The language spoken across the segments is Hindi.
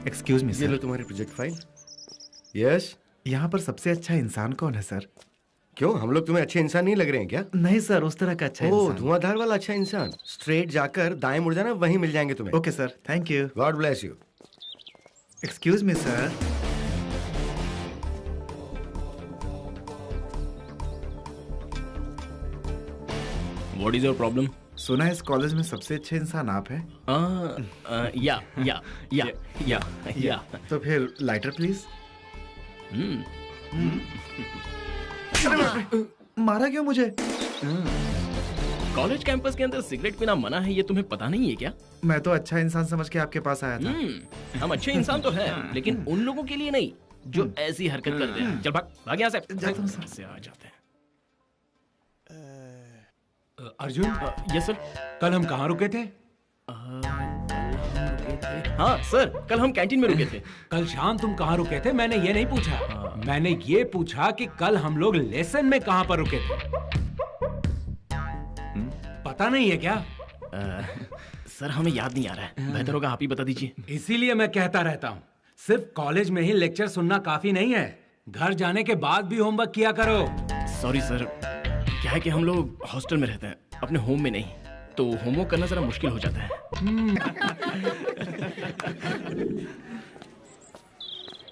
एक्सक्यूज मी ये सर, लो तुम्हारी प्रोजेक्ट फाइल। यस। यहाँ पर सबसे अच्छा इंसान कौन है सर? क्यों, हम लोग तुम्हें अच्छे इंसान नहीं लग रहे हैं क्या? नहीं सर, उस तरह का अच्छा ओह, इंसान। धुआंधार वाला अच्छा इंसान। स्ट्रेट जाकर दाएं मुड़ जाना, वहीं मिल जाएंगे तुम्हें। Okay sir, thank you. God bless you. Excuse me sir, what is your problem? सुना है इस कॉलेज में सबसे अच्छे इंसान आप हैं। या या या या या तो फिर लाइटर प्लीज। मारा क्यों मुझे? कॉलेज कैंपस के अंदर सिगरेट पीना मना है, ये तुम्हें पता नहीं है क्या? मैं तो अच्छा इंसान समझ के आपके पास आया था। हम अच्छे इंसान तो हैं, लेकिन उन लोगों के लिए नहीं जो ऐसी हरकत करते हैं। चल भाग भाग यहाँ से। जाता हूँ सर। से आ जाते हैं। Arjun, yes sir. कल हम कहाँ रुके थे? हाँ सर, कल हम कैंटीन में रुके थे। कल शाम तुम कहाँ रुके थे? मैंने ये नहीं पूछा। मैंने ये पूछा कि कल हम लोग लेसन में कहाँ पर रुके थे। पता नहीं है क्या? सर हमें याद नहीं आ रहा है, बेहतर होगा आप ही बता दीजिए। इसीलिए मैं कहता रहता हूँ, सिर्फ कॉलेज में ही लेक्चर सुनना काफी नहीं है, घर जाने के बाद भी होमवर्क किया करो। सॉरी सर, क्या है कि हम लोग हॉस्टल में रहते हैं, अपने होम में नहीं, तो होमवर्क करना जरा मुश्किल हो जाता है।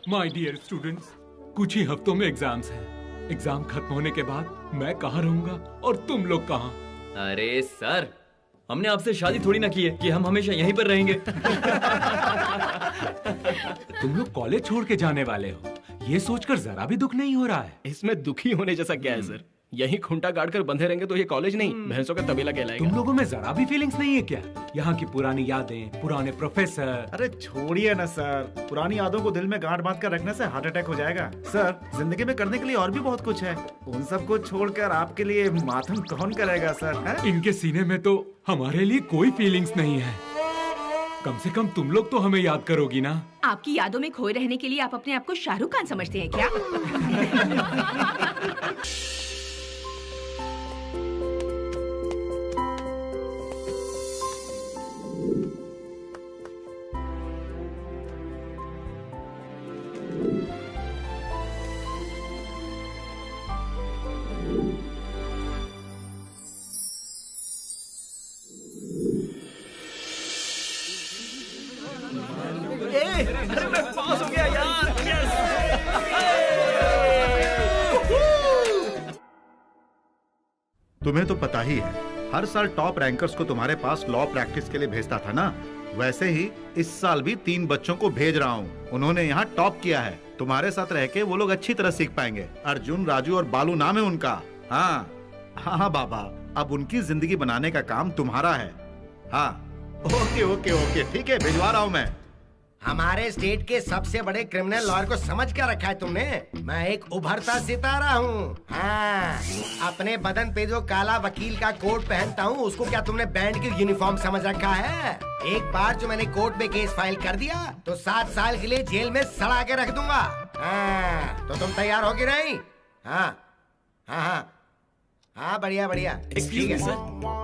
माय डियर स्टूडेंट्स, कुछ ही हफ्तों में एग्जाम्स हैं। एग्जाम खत्म होने के बाद मैं कहाँ रहूंगा और तुम लोग कहाँ? अरे सर, हमने आपसे शादी थोड़ी ना की है कि हम हमेशा यहीं पर रहेंगे। तुम लोग कॉलेज छोड़ के जाने वाले हो, ये सोचकर जरा भी दुख नहीं हो रहा है? इसमें दुखी होने जैसा क्या है सर? यही खूंटा गाड़ कर बंधे रहेंगे तो ये कॉलेज नहीं, भैंसों का तबेला कहलाएगा। तुम लोगों में जरा भी फीलिंग्स नहीं है क्या? यहाँ की पुरानी यादें, पुराने प्रोफेसर। अरे छोड़िए ना सर, पुरानी यादों को दिल में गांठ बांध कर रखने से हार्ट अटैक हो जाएगा। सर, जिंदगी में करने के लिए और भी बहुत कुछ है, उन सब को छोड़कर आपके लिए मातम कौन करेगा सर? है? इनके सीने में तो हमारे लिए कोई फीलिंग्स नहीं है। कम से कम तुम लोग तो हमें याद करोगी ना? आपकी यादों में खोए रहने के लिए आप अपने आप को शाहरुख खान समझते हैं क्या? अरे मैं पास हो गया यार। तुम्हें तो पता ही है, हर साल टॉप रैंकर्स को तुम्हारे पास लॉ प्रैक्टिस के लिए भेजता था ना, वैसे ही इस साल भी 3 बच्चों को भेज रहा हूँ। उन्होंने यहाँ टॉप किया है, तुम्हारे साथ रह के वो लोग अच्छी तरह सीख पाएंगे। अर्जुन, राजू और बालू नाम है उनका। हाँ हाँ बाबा, अब उनकी जिंदगी बनाने का काम तुम्हारा है। हाँ ओके ओके ओके, ठीक है, भिजवा रहा हूँ मैं। हमारे स्टेट के सबसे बड़े क्रिमिनल लॉयर को समझ क्या रखा है तुमने? मैं एक उभरता सितारा हूँ। हाँ, अपने बदन पे जो काला वकील का कोट पहनता हूँ उसको क्या तुमने बैंड की यूनिफॉर्म समझ रखा है? एक बार जो मैंने कोर्ट में केस फाइल कर दिया तो 7 साल के लिए जेल में सड़ा के रख दूंगा। हाँ, तो तुम तैयार हो कि नहीं? हाँ हाँ हाँ हाँ, बढ़िया बढ़िया, ठीक है सर।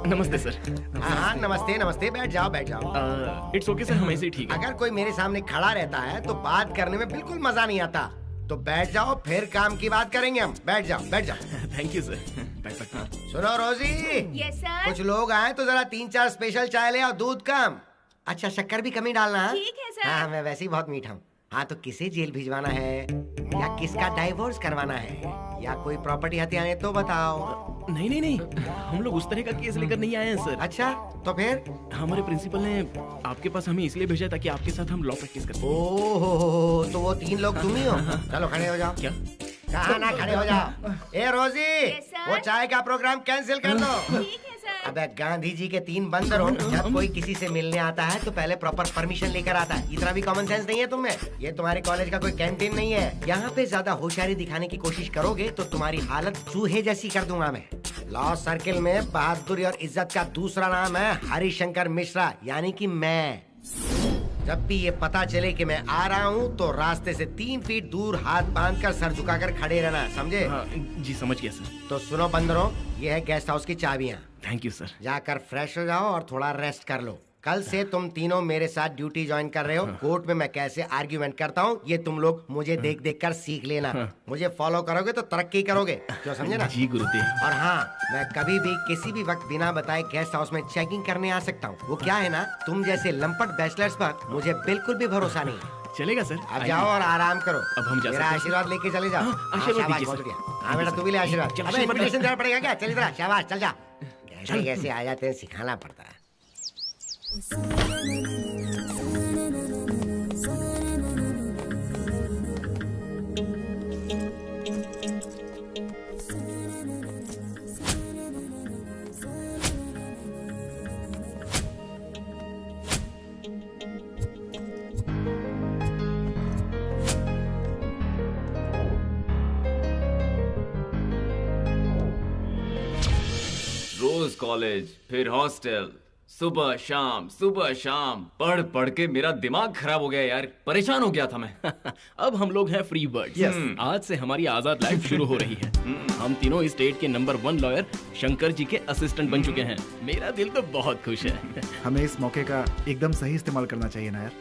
नमस्ते सर। हाँ नमस्ते नमस्ते, बैठ जाओ बैठ जाओ। इट्स ओके सर, हम ऐसे ही ठीक है। अगर कोई मेरे सामने खड़ा रहता है तो बात करने में बिल्कुल मजा नहीं आता, तो बैठ जाओ, फिर काम की बात करेंगे हम। बैठ जाओ बैठ जाओ। Thank you sir. बैठ सकता हूँ। सुनो रोजी, यस सर। कुछ लोग आए तो जरा 3-4 स्पेशल चाय ले आओ, दूध कम। अच्छा, शक्कर भी कमी डालना। ठीक है सर। हाँ, मैं वैसे ही बहुत मीठा हूँ। हाँ, तो किसे जेल भिजवाना है या किसका डाइवोर्स करवाना है या कोई प्रॉपर्टी हथियाने तो बताओ। नहीं नहीं नहीं, हम लोग उस तरह का केस लेकर नहीं आए हैं सर। अच्छा, तो फिर? हमारे प्रिंसिपल ने आपके पास हमें इसलिए भेजा ताकि आपके साथ हम लॉ प्रैक्टिस करें। ओहो, तो वो 3 लोग तुम ही हो? चलो खड़े हो जाओ। क्या? कहा ना खड़े हो जाओ। ए रोजी, वो चाय का प्रोग्राम कैंसिल कर दो। ठीक है सर। अबे गांधी जी के 3 बंदर हो, जब कोई किसी से मिलने आता है तो पहले प्रॉपर परमिशन लेकर आता है। इतना भी कॉमन सेंस नहीं है तुम्हें? ये तुम्हारे कॉलेज का कोई कैंटीन नहीं है। यहाँ पे ज्यादा होशियारी दिखाने की कोशिश करोगे तो तुम्हारी हालत चूहे जैसी कर दूंगा मैं। लॉ सर्किल में बहादुरी और इज्जत का दूसरा नाम है हरिशंकर मिश्रा, यानी कि मैं। जब भी ये पता चले कि मैं आ रहा हूँ तो रास्ते से 3 फीट दूर हाथ बांधकर सर झुकाकर खड़े रहना, समझे? हाँ, जी समझ गया सर। तो सुनो बंदरों, ये है गेस्ट हाउस की चाबियाँ। Thank you sir. जाकर फ्रेश हो जाओ और थोड़ा रेस्ट कर लो। कल से तुम तीनों मेरे साथ ड्यूटी ज्वाइन कर रहे हो। कोर्ट में मैं कैसे आर्ग्यूमेंट करता हूँ ये तुम लोग मुझे देख देख कर सीख लेना। मुझे फॉलो करोगे तो तरक्की करोगे, क्यों समझे ना? जी गुरुदेव। और हाँ, मैं कभी भी किसी भी वक्त बिना बताए गेस्ट हाउस में चेकिंग करने आ सकता हूँ। वो क्या है ना, तुम जैसे लंपट बैचलर्स पर मुझे बिल्कुल भी भरोसा नहीं है। चलेगा सर। अब जाओ और आराम करो। अब हम जा मेरा सकते हैं। आशीर्वाद लेके चले जाओ। आशीर्वाद शाबाश, दीजिए बहुत सर। बढ़िया। हाँ बेटा, तू भी ले आशीर्वाद। चल, अबे आशीर्वाद इनविटेशन देना पड़ेगा क्या? चल इधर, शाबाश, चल जा। कैसे कैसे आ जाते हैं, सिखाना पड़ता है। रोज कॉलेज, फिर हॉस्टल, सुबह शाम पढ़ पढ़ के मेरा दिमाग खराब हो गया यार। परेशान हो गया था मैं। अब हम लोग हैं फ्री बर्ड। आज से हमारी आजाद लाइफ शुरू हो रही है। हम तीनों स्टेट के नंबर 1 लॉयर शंकर जी के असिस्टेंट बन चुके हैं। मेरा दिल तो बहुत खुश है। हमें इस मौके का एकदम सही इस्तेमाल करना चाहिए ना यार।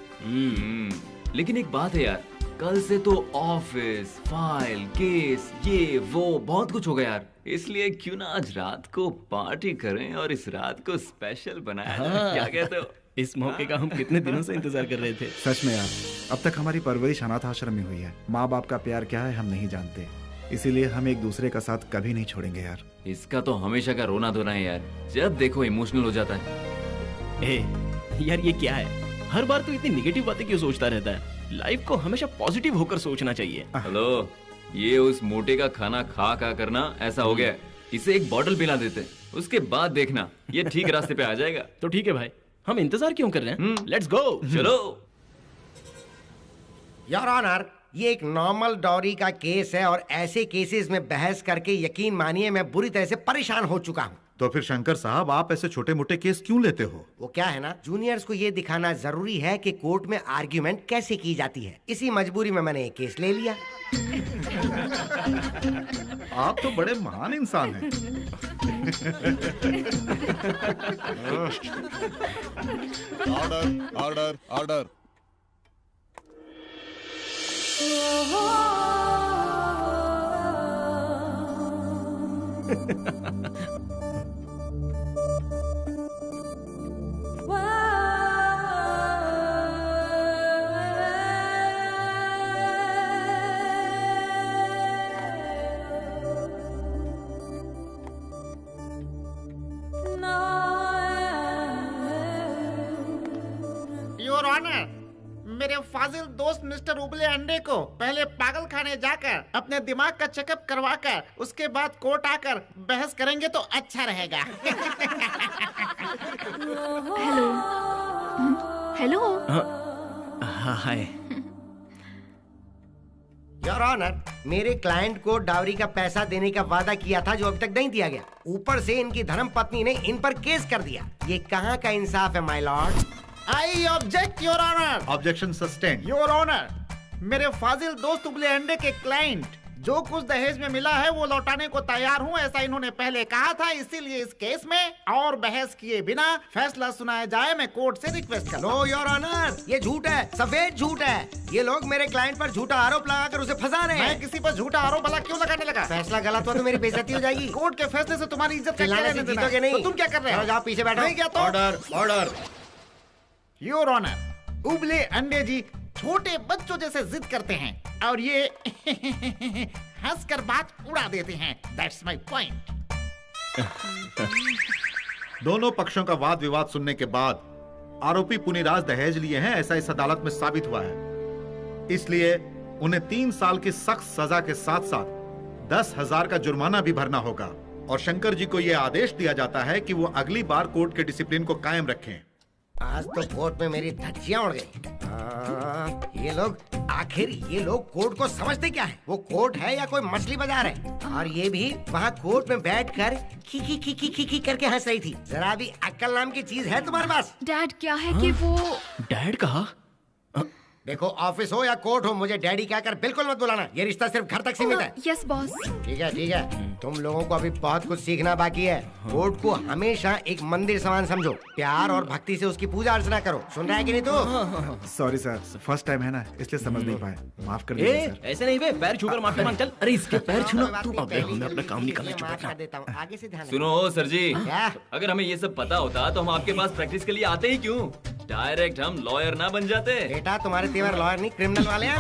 लेकिन एक बात है यार, कल से तो ऑफिस, फाइल, केस, ये वो बहुत कुछ होगा यार। इसलिए क्यों ना आज रात को पार्टी करें और इस रात को स्पेशल बनाया जाए। क्या कहते हो? इस मौके का हम कितने दिनों से इंतजार कर रहे थे। सच में यार, अब तक हमारी परवरिश अनाथ आश्रम में हुई है। माँ बाप का प्यार क्या है हम नहीं जानते, इसीलिए हम एक दूसरे का साथ कभी नहीं छोड़ेंगे यार। इसका तो हमेशा का रोना धोना है यार, जब देखो इमोशनल हो जाता है। यार ये क्या है? हर बार तो इतनी निगेटिव बातें क्यों सोचता रहता है? लाइफ को हमेशा पॉजिटिव होकर सोचना चाहिए। हेलो, ये उस मोटे का खाना खा करना ऐसा हो गया। इसे एक बॉटल पिला देते, उसके बाद देखना ये ठीक रास्ते पे आ जाएगा। तो ठीक है भाई, हम इंतजार क्यों कर रहे हैं? Let's go. चलो। योर ऑनर, ये एक नॉर्मल डॉरी का केस है और ऐसे केसेस में बहस करके यकीन मानिए मैं बुरी तरह से परेशान हो चुका हूँ। तो फिर शंकर साहब, आप ऐसे छोटे मोटे केस क्यों लेते हो? वो क्या है ना, जूनियर्स को ये दिखाना जरूरी है कि कोर्ट में आर्ग्यूमेंट कैसे की जाती है। इसी मजबूरी में मैंने एक केस ले लिया। आप तो बड़े महान इंसान हैं। Order order order. Your honour, मेरे फाजिल दोस्त मिस्टर उबले अंडे को पहले पागल खाने जाकर अपने दिमाग का चेकअप करवाकर उसके बाद कोर्ट आकर बहस करेंगे तो अच्छा रहेगा। Hello. Hello. Hi. Your honour, मेरे क्लाइंट को डावरी का पैसा देने का वादा किया था जो अभी तक नहीं दिया गया। ऊपर से इनकी धर्म पत्नी ने इन पर केस कर दिया। ये कहाँ का इंसाफ है my lord? I object your honour. Objection sustain. Your honour, मेरे फाजिल दोस्त उबले अंडे के क्लाइंट जो कुछ दहेज में मिला है वो लौटाने को तैयार हूँ, ऐसा इन्होंने पहले कहा था। इसीलिए इस केस में और बहस किए बिना फैसला सुनाया जाए, मैं कोर्ट से रिक्वेस्ट कर। नो योर ऑनर, ये झूठ है, सफेद झूठ है। ये लोग मेरे क्लाइंट पर झूठा आरोप लगाकर उसे फंसा रहे हैं। मैं किसी पर झूठा आरोप भला क्यों लगाने लगा? फैसला गलत हुआ तो मेरी बेइज्जती हो जाएगी। कोर्ट के फैसले से तुम्हारी इज्जत का क्या चिल्लाने से लेना देना? जीतोगे नहीं। तो तुम क्या कर रहे हो? जाओ पीछे बैठो। नहीं क्या तो? Order order. योर ऑनर, उबले अंडे जी छोटे बच्चों जैसे जिद करते हैं और ये हंसकर बात उड़ा देते हैं। That's my point. दोनों पक्षों का वाद विवाद सुनने के बाद आरोपी पुनीराज दहेज लिए हैं, ऐसा इस अदालत में साबित हुआ है। इसलिए उन्हें 3 साल की सख्त सजा के साथ साथ 10,000 का जुर्माना भी भरना होगा। और शंकर जी को यह आदेश दिया जाता है कि वो अगली बार कोर्ट के डिसिप्लिन को कायम रखें। आज तो कोर्ट में मेरी धज्जियां उड़ गई। ये लोग कोर्ट को समझते क्या है? वो कोर्ट है या कोई मछली बाजार है? और ये भी वहाँ कोर्ट में बैठकर खी करके हंस रही थी। जरा भी अक्ल नाम की चीज है तुम्हारे पास? डैड क्या है कि वो डैड कहा? देखो ऑफिस हो या कोर्ट हो, मुझे डैडी कहकर बिल्कुल मत बुलाना। ये रिश्ता सिर्फ घर तक सीमित है। Yes boss. ठीक है। तुम लोगों को अभी बहुत कुछ सीखना बाकी है। कोर्ट को हमेशा एक मंदिर समान समझो, प्यार और भक्ति से उसकी पूजा अर्चना करो। सुन रहा है कि नहीं तू? सॉरी सर, फर्स्ट टाइम है ना, इसलिए समझ नहीं पाए, माफ कर दीजिए सर। ऐसे नहीं बे, पैर छूकर माफी मांग। चल। अरे इसके पैर छूना तू। अबे हमें अपना काम नहीं करना। माफ कर देता हूँ, आगे से ध्यान रखना। सुनो सर जी, क्या? अगर हमें ये सब पता होता तो हम आपके पास प्रैक्टिस के लिए आते ही क्यों? डायरेक्ट हम लॉयर ना बन जाते। बेटा तुम्हारे तेवर लॉयर नहीं, क्रिमिनल वाले हैं।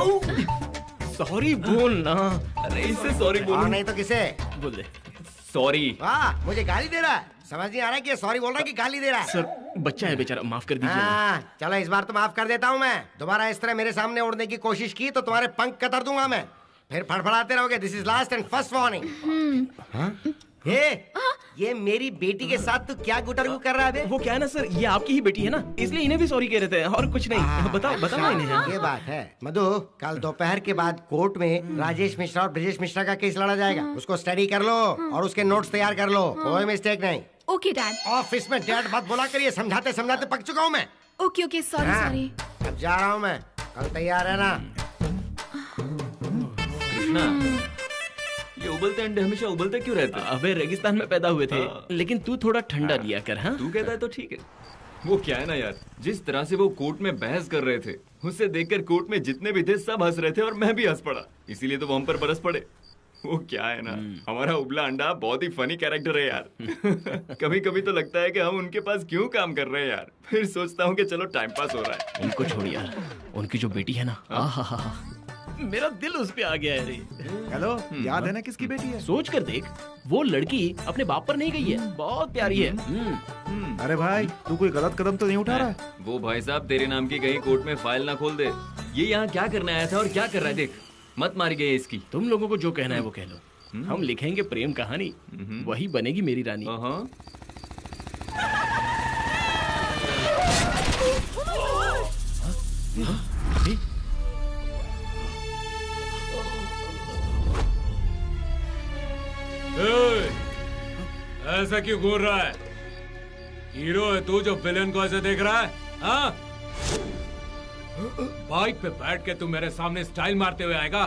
सॉरी बोल ना। अरे इससे सॉरी बोलो। नहीं तो किसे बोल दे। सॉरी। वाह, मुझे गाली दे रहा है। समझ नहीं आ रहा है कि सॉरी बोल रहा है कि गाली दे रहा है। सर बच्चा है बेचारा, माफ कर दीजिए। हाँ, चलो इस बार तो माफ कर देता हूँ मैं। दोबारा इस तरह मेरे सामने उड़ने की कोशिश की तो तुम्हारे पंख कतर दूंगा मैं, फिर फड़फड़ाते रहोगे। This is last and first warning. ये मेरी बेटी के साथ तू क्या गुटरगु कर रहा है बे? वो क्या है ना सर, ये आपकी ही बेटी है ना, इसलिए इन्हें भी सॉरी कह रहे थे और कुछ नहीं। बताओ इन्हें। ये बात है मधु, कल दोपहर के बाद कोर्ट में राजेश मिश्रा और ब्रजेश मिश्रा का केस लड़ा जाएगा। उसको स्टडी कर लो और उसके नोट्स तैयार कर लो, कोई मिस्टेक नहीं। Okay dad. ऑफिस में डैड मत बोला करिए, समझाते समझाते पक चुका हूँ मैं। Okay sorry. अब जा रहा हूँ मैं, कल तैयार है ना? कृष्णा, ये उबलते अंडे हमेशा उबलते क्यों रहते हैं? अबे रेगिस्तान में पैदा हुए थे, लेकिन तू थोड़ा ठंडा दिया कर। हाँ तू कहता है तो ठीक है। वो क्या है ना यार, जिस तरह से वो कोर्ट में बहस कर रहे थे, उसे देखकर कोर्ट में जितने भी थे सब हंस रहे थे और मैं भी हंस पड़ा, इसीलिए तो वो हम पर बरस पड़े। वो क्या है ना, हमारा उबला अंडा बहुत ही फनी कैरेक्टर है यार। कभी कभी तो लगता है कि हम उनके पास क्यों काम कर रहे हैं यार, फिर सोचता हूँ कि चलो टाइम पास हो रहा है। उनको छोड़ यार, उनकी जो बेटी है ना, मेरा दिल उस पे आ गया है रे। हेलो, याद है ना किसकी बेटी है? सोच कर देख, वो लड़की अपने बाप पर नहीं गई है, बहुत प्यारी है। अरे भाई, तू कोई गलत कदम तो नहीं उठा रहा है? वो भाई साहब तेरे नाम की कहीं कोर्ट में फाइल ना खोल दे। ये यहाँ क्या करने आया था और क्या कर रहा है, देख मत मारी गई इसकी। तुम लोगों को जो कहना है वो कह लो। हम लिखेंगे प्रेम कहानी, वही बनेगी मेरी रानी। ऐसा क्यों घूर रहा है? हीरो है तू जो विलेन को ऐसे देख रहा है? हाँ? बाइक पे बैठ के तू मेरे सामने स्टाइल मारते हुए आएगा?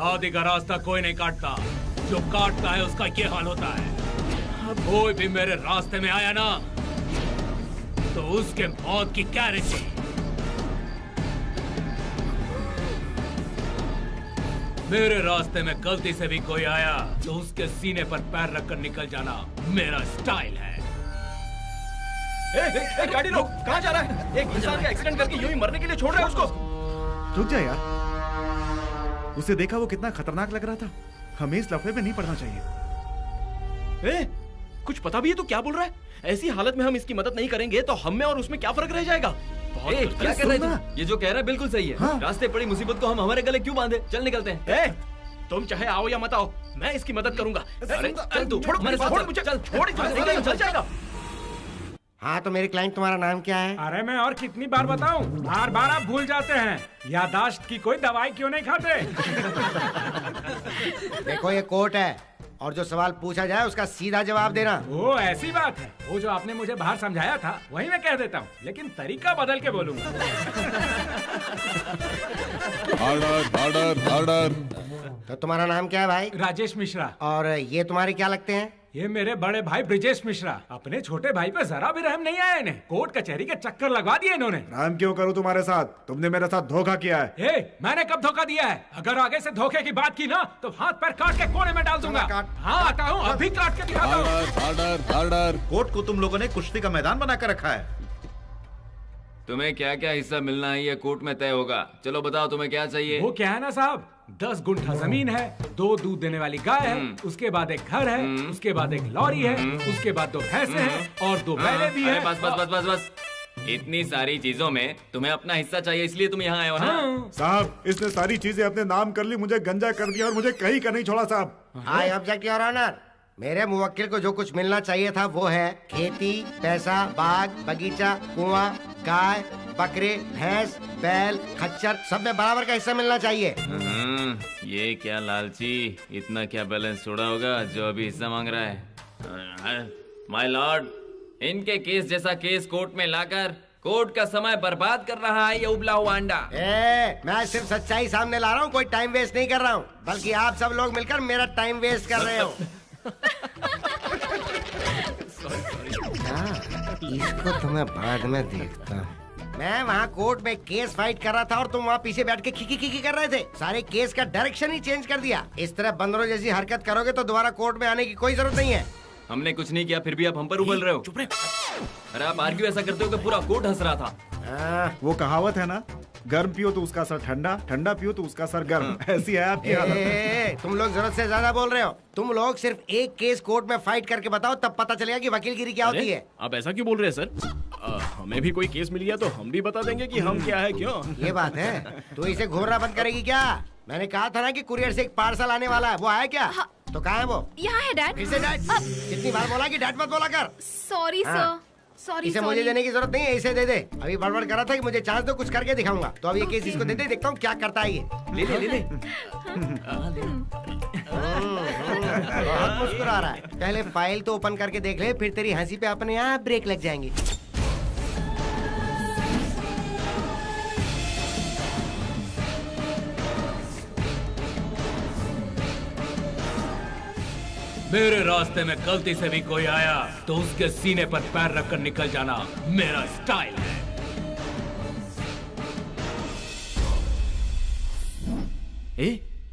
आदि का रास्ता कोई नहीं काटता, जो काटता है उसका ये हाल होता है। कोई भी मेरे रास्ते में आया ना तो उसके मौत की गारंटी। मेरे रास्ते में गलती से भी कोई आया तो उसके सीने पर पैर रखकर निकल जाना मेरा स्टाइल है। गाड़ी रोक, कहाँ जा रहा है? एक इंसान का एक्सीडेंट करके यूं ही मरने के लिए छोड़ रहा है उसको? रुक जा यार, उसे देखा वो कितना खतरनाक लग रहा था। हमें इस लफड़े में नहीं पड़ना चाहिए। कुछ पता भी है तो क्या बोल रहा है? ऐसी हालत में हम इसकी मदद नहीं करेंगे तो हम में और उसमें क्या फर्क रह जाएगा? क्या कर रहे हैं? ये जो कह रहा है बिल्कुल सही है। हाँ? रास्ते पड़ी मुसीबत को हम हमारे गले क्यों बांधे? चल निकलते हैं। तुम चाहे आओ या मत आओ, मैं इसकी मदद करूंगा। अरे चल तू, छोड़ मुझे, चल जाएगा। हाँ तो मेरे क्लाइंट, तुम्हारा नाम क्या है? अरे मैं और कितनी बार बताऊं? बार बार आप भूल जाते हैं। यादाश्त की कोई दवाई क्यों नहीं खाते? देखो ये कोर्ट है और जो सवाल पूछा जाए उसका सीधा जवाब देना। वो ऐसी बात है, वो जो आपने मुझे बाहर समझाया था वही मैं कह देता हूँ, लेकिन तरीका बदल के बोलूंगा। Order order order. तो तुम्हारा नाम क्या है भाई? राजेश मिश्रा। और ये तुम्हारे क्या लगते हैं? ये मेरे बड़े भाई ब्रजेश मिश्रा। अपने छोटे भाई पे जरा भी रहम नहीं आया इन्हें। कोर्ट कचहरी के चक्कर लगवा दिए इन्होंने। राम क्यों करूं तुम्हारे साथ? तुमने मेरे साथ धोखा किया है। मैंने कब धोखा दिया है? अगर आगे से धोखे की बात की ना तो हाथ पैर काट के कोने में डाल दूंगा। हाँ आता हूँ, अभी काट के दिखाता हूँ। Order order. कोर्ट को तुम लोगों ने कुश्ती का मैदान बना कर रखा है। तुम्हें क्या क्या हिस्सा मिलना है ये कोर्ट में तय होगा। चलो बताओ तुम्हें क्या चाहिए? वो क्या है ना साहब, 10 गुंठा जमीन है, 2 दूध देने वाली गाय है, उसके बाद एक घर है, उसके बाद एक लॉरी है, उसके बाद 2 भैंसे हैं और 2 बैलें भी हैं। बस बस बस बस बस, इतनी सारी चीजों में तुम्हें अपना हिस्सा चाहिए, इसलिए तुम यहाँ आए हो ना? साहब, इसने सारी चीजें अपने नाम कर ली, मुझे गंजा कर दिया और मुझे कहीं का नहीं छोड़ा साहब। I object your honour. मेरे मुवक्किल को जो कुछ मिलना चाहिए था वो है खेती, पैसा, बाग, बगीचा, कुआं, गाय, बकरे, भैंस, बैल, खच्चर, सब में बराबर का हिस्सा मिलना चाहिए। ये क्या लालची, इतना क्या बैलेंस छोड़ा होगा जो अभी हिस्सा मांग रहा है? माय लॉर्ड, इनके केस जैसा केस कोर्ट में लाकर कोर्ट का समय बर्बाद कर रहा है ये उबला हुआ अंडा। मैं सिर्फ सच्चाई सामने ला रहा हूँ, कोई टाइम वेस्ट नहीं कर रहा हूँ, बल्कि आप सब लोग मिलकर मेरा टाइम वेस्ट कर रहे हो। इसको तो मैं बाद में देखता हूँ। मैं वहाँ कोर्ट में केस फाइट कर रहा था और तुम वहाँ पीछे बैठ के खिकी खिकी कर रहे थे। सारे केस का डायरेक्शन ही चेंज कर दिया। इस तरह बंदरों जैसी हरकत करोगे तो दोबारा कोर्ट में आने की कोई जरूरत नहीं है। हमने कुछ नहीं किया, फिर भी आप हम पर उबल रहे हो। चुप रहे। अरे आप आर्ग्यू ऐसा करते हो कि पूरा कोर्ट हंस रहा था। वो कहावत है ना, गर्म पियो तो उसका सर ठंडा, ठंडा पियो तो उसका सर गर्म। ऐसी है आपकी हालत। तुम लोग जरूरत से ज्यादा बोल रहे हो। तुम लोग सिर्फ एक केस कोर्ट में फाइट करके बताओ, तब पता चलेगा कि वकीलगिरी क्या होती है। आप ऐसा क्यों बोल रहे हैं सर? हमें भी कोई केस मिल गया तो हम भी बता देंगे कि हम क्या है क्यों। ये बात है। तो इसे घूरना बंद करेगी क्या? मैंने कहा था ना कि कुरियर से एक पार्सल आने वाला है, वो आया क्या? हाँ। तो कहाँ है वो? यहाँ है डैड। फिर से डैड? कितनी बार बोला कि डैड मत बोला कर। Sorry sir, sorry. इसे मुझे देने की जरूरत नहीं है, इसे दे दे। अभी बड़बड़ कर रहा था कि मुझे चांस दो, कुछ करके दिखाऊंगा। तो अब ये केस इसको दे दे, देखता हूँ क्या करता है ये। ले ले ले ले। बहुत मुस्कुरा रहा है। पहले फाइल तो ओपन करके देख ले, फिर तेरी हंसी पे अपने आप ब्रेक लग जाएंगी। मेरे रास्ते में गलती से भी कोई आया तो उसके सीने पर पैर रखकर निकल जाना मेरा स्टाइल है।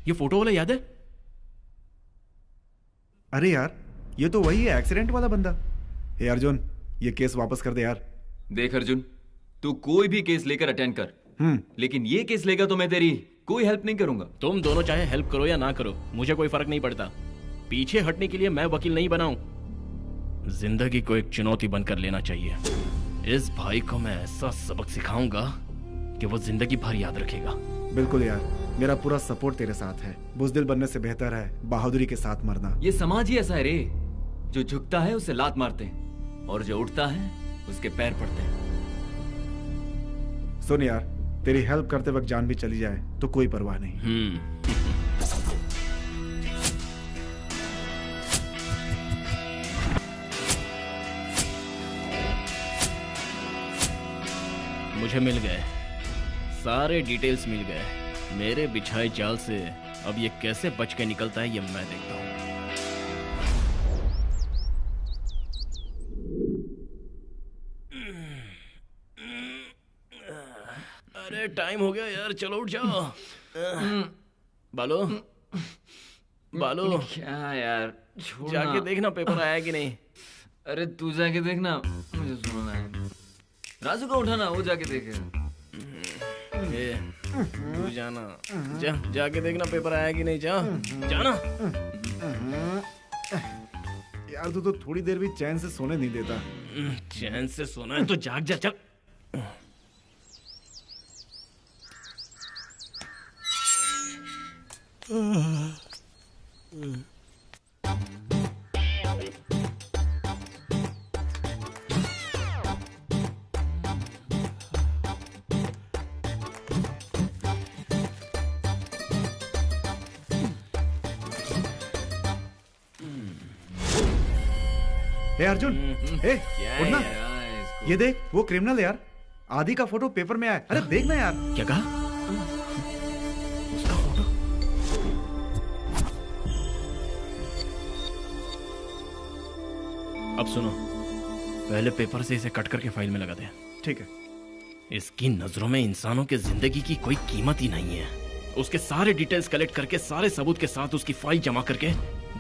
ये फोटो वाला याद है? अरे यार, ये तो वही है, एक्सीडेंट वाला बंदा। हे अर्जुन, ये केस वापस कर दे यार। देख अर्जुन, तू कोई भी केस लेकर अटेंड कर, लेकिन ये केस लेगा तो मैं तेरी कोई हेल्प नहीं करूंगा। तुम दोनों चाहे हेल्प करो या ना करो, मुझे कोई फर्क नहीं पड़ता। पीछे हटने के लिए मैं वकील नहीं बनाऊं। जिंदगी को एक चुनौती बनकर लेना चाहिए। इस भाई को मैं ऐसा सबक सिखाऊंगा कि वो जिंदगी भर याद रखेगा। बिल्कुल यार, मेरा पूरा सपोर्ट तेरे साथ है। बुज़दिल बनने से बेहतर है बहादुरी के साथ मरना। ये समाज ही ऐसा है रे, जो झुकता है उसे लात मारते हैं और जो उठता है उसके पैर पड़ते हैं। सुन यार, तेरी हेल्प करते वक्त जान भी चली जाए तो कोई परवाह नहीं। मुझे मिल गए, सारे डिटेल्स मिल गए। मेरे बिछाए जाल से अब ये कैसे बच के निकलता है ये मैं देखता हूँ। अरे टाइम हो गया यार, चलो उठ जाओ। बालो, बालो क्या यार, जाके देखना पेपर आया कि नहीं। अरे तू जाके देखना, मुझे सुनना है। राजू को उठाना, वो जाके देखे। तू जाना, जाके देखना पेपर आया कि नहीं। जाना। यार तू तो थोड़ी देर भी चैन से सोने नहीं देता। चैन से सोना है तो जाग जा, चल। हे अर्जुन, हे उठना। ये देख, वो क्रिमिनल यार, आदि का फोटो पेपर में आया। अरे देखना यार। क्या कहा? उसका फोटो? अब सुनो, पहले पेपर से इसे कट करके फाइल में लगा दे। ठीक है। इसकी नजरों में इंसानों के जिंदगी की कोई कीमत ही नहीं है। उसके सारे डिटेल्स कलेक्ट करके, सारे सबूत के साथ उसकी फाइल जमा करके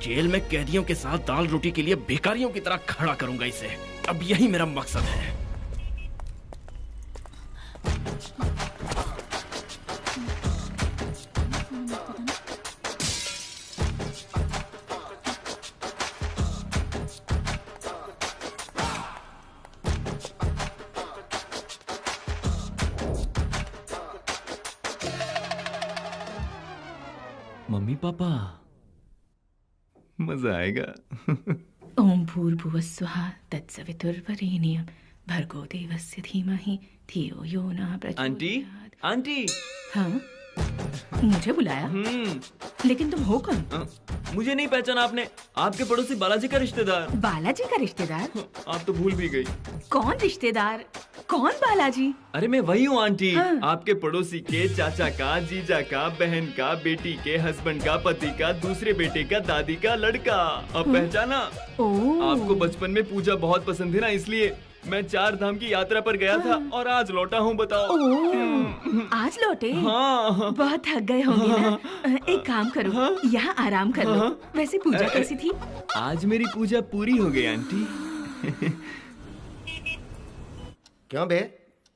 जेल में कैदियों के साथ दाल रोटी के लिए भिखारियों की तरह खड़ा करूंगा इसे। अब यही मेरा मकसद है। मम्मी पापा, मजा आएगा। ओम भूर्भुवः स्वः तत्सवितुर्वरेण्यं भर्गो देवस्य धीमहि धियो यो नः प्रचोदयात्। Aunty, aunty. हाँ, मुझे बुलाया? लेकिन तुम हो कौन? मुझे नहीं पहचाना आपने? आपके पड़ोसी बालाजी का रिश्तेदार। बालाजी का रिश्तेदार? आप तो भूल भी गई। कौन रिश्तेदार? कौन बालाजी? अरे मैं वही हूँ आंटी। हाँ। आपके पड़ोसी के चाचा का, जीजा का, बहन का, बेटी के, हस्बैंड का, पति का, दूसरे बेटे का, दादी का लड़का। अब पहचाना? आपको बचपन में पूजा बहुत पसंद थी ना, इसलिए मैं 4 धाम की यात्रा पर गया था और आज लौटा हूँ। बताओ। आज लौटे? हाँ। बहुत थक गए होंगे ना? एक काम करो, यहाँ आराम कर लो। वैसे पूजा कैसी थी? आज मेरी पूजा पूरी हो गई आंटी। क्यों बे?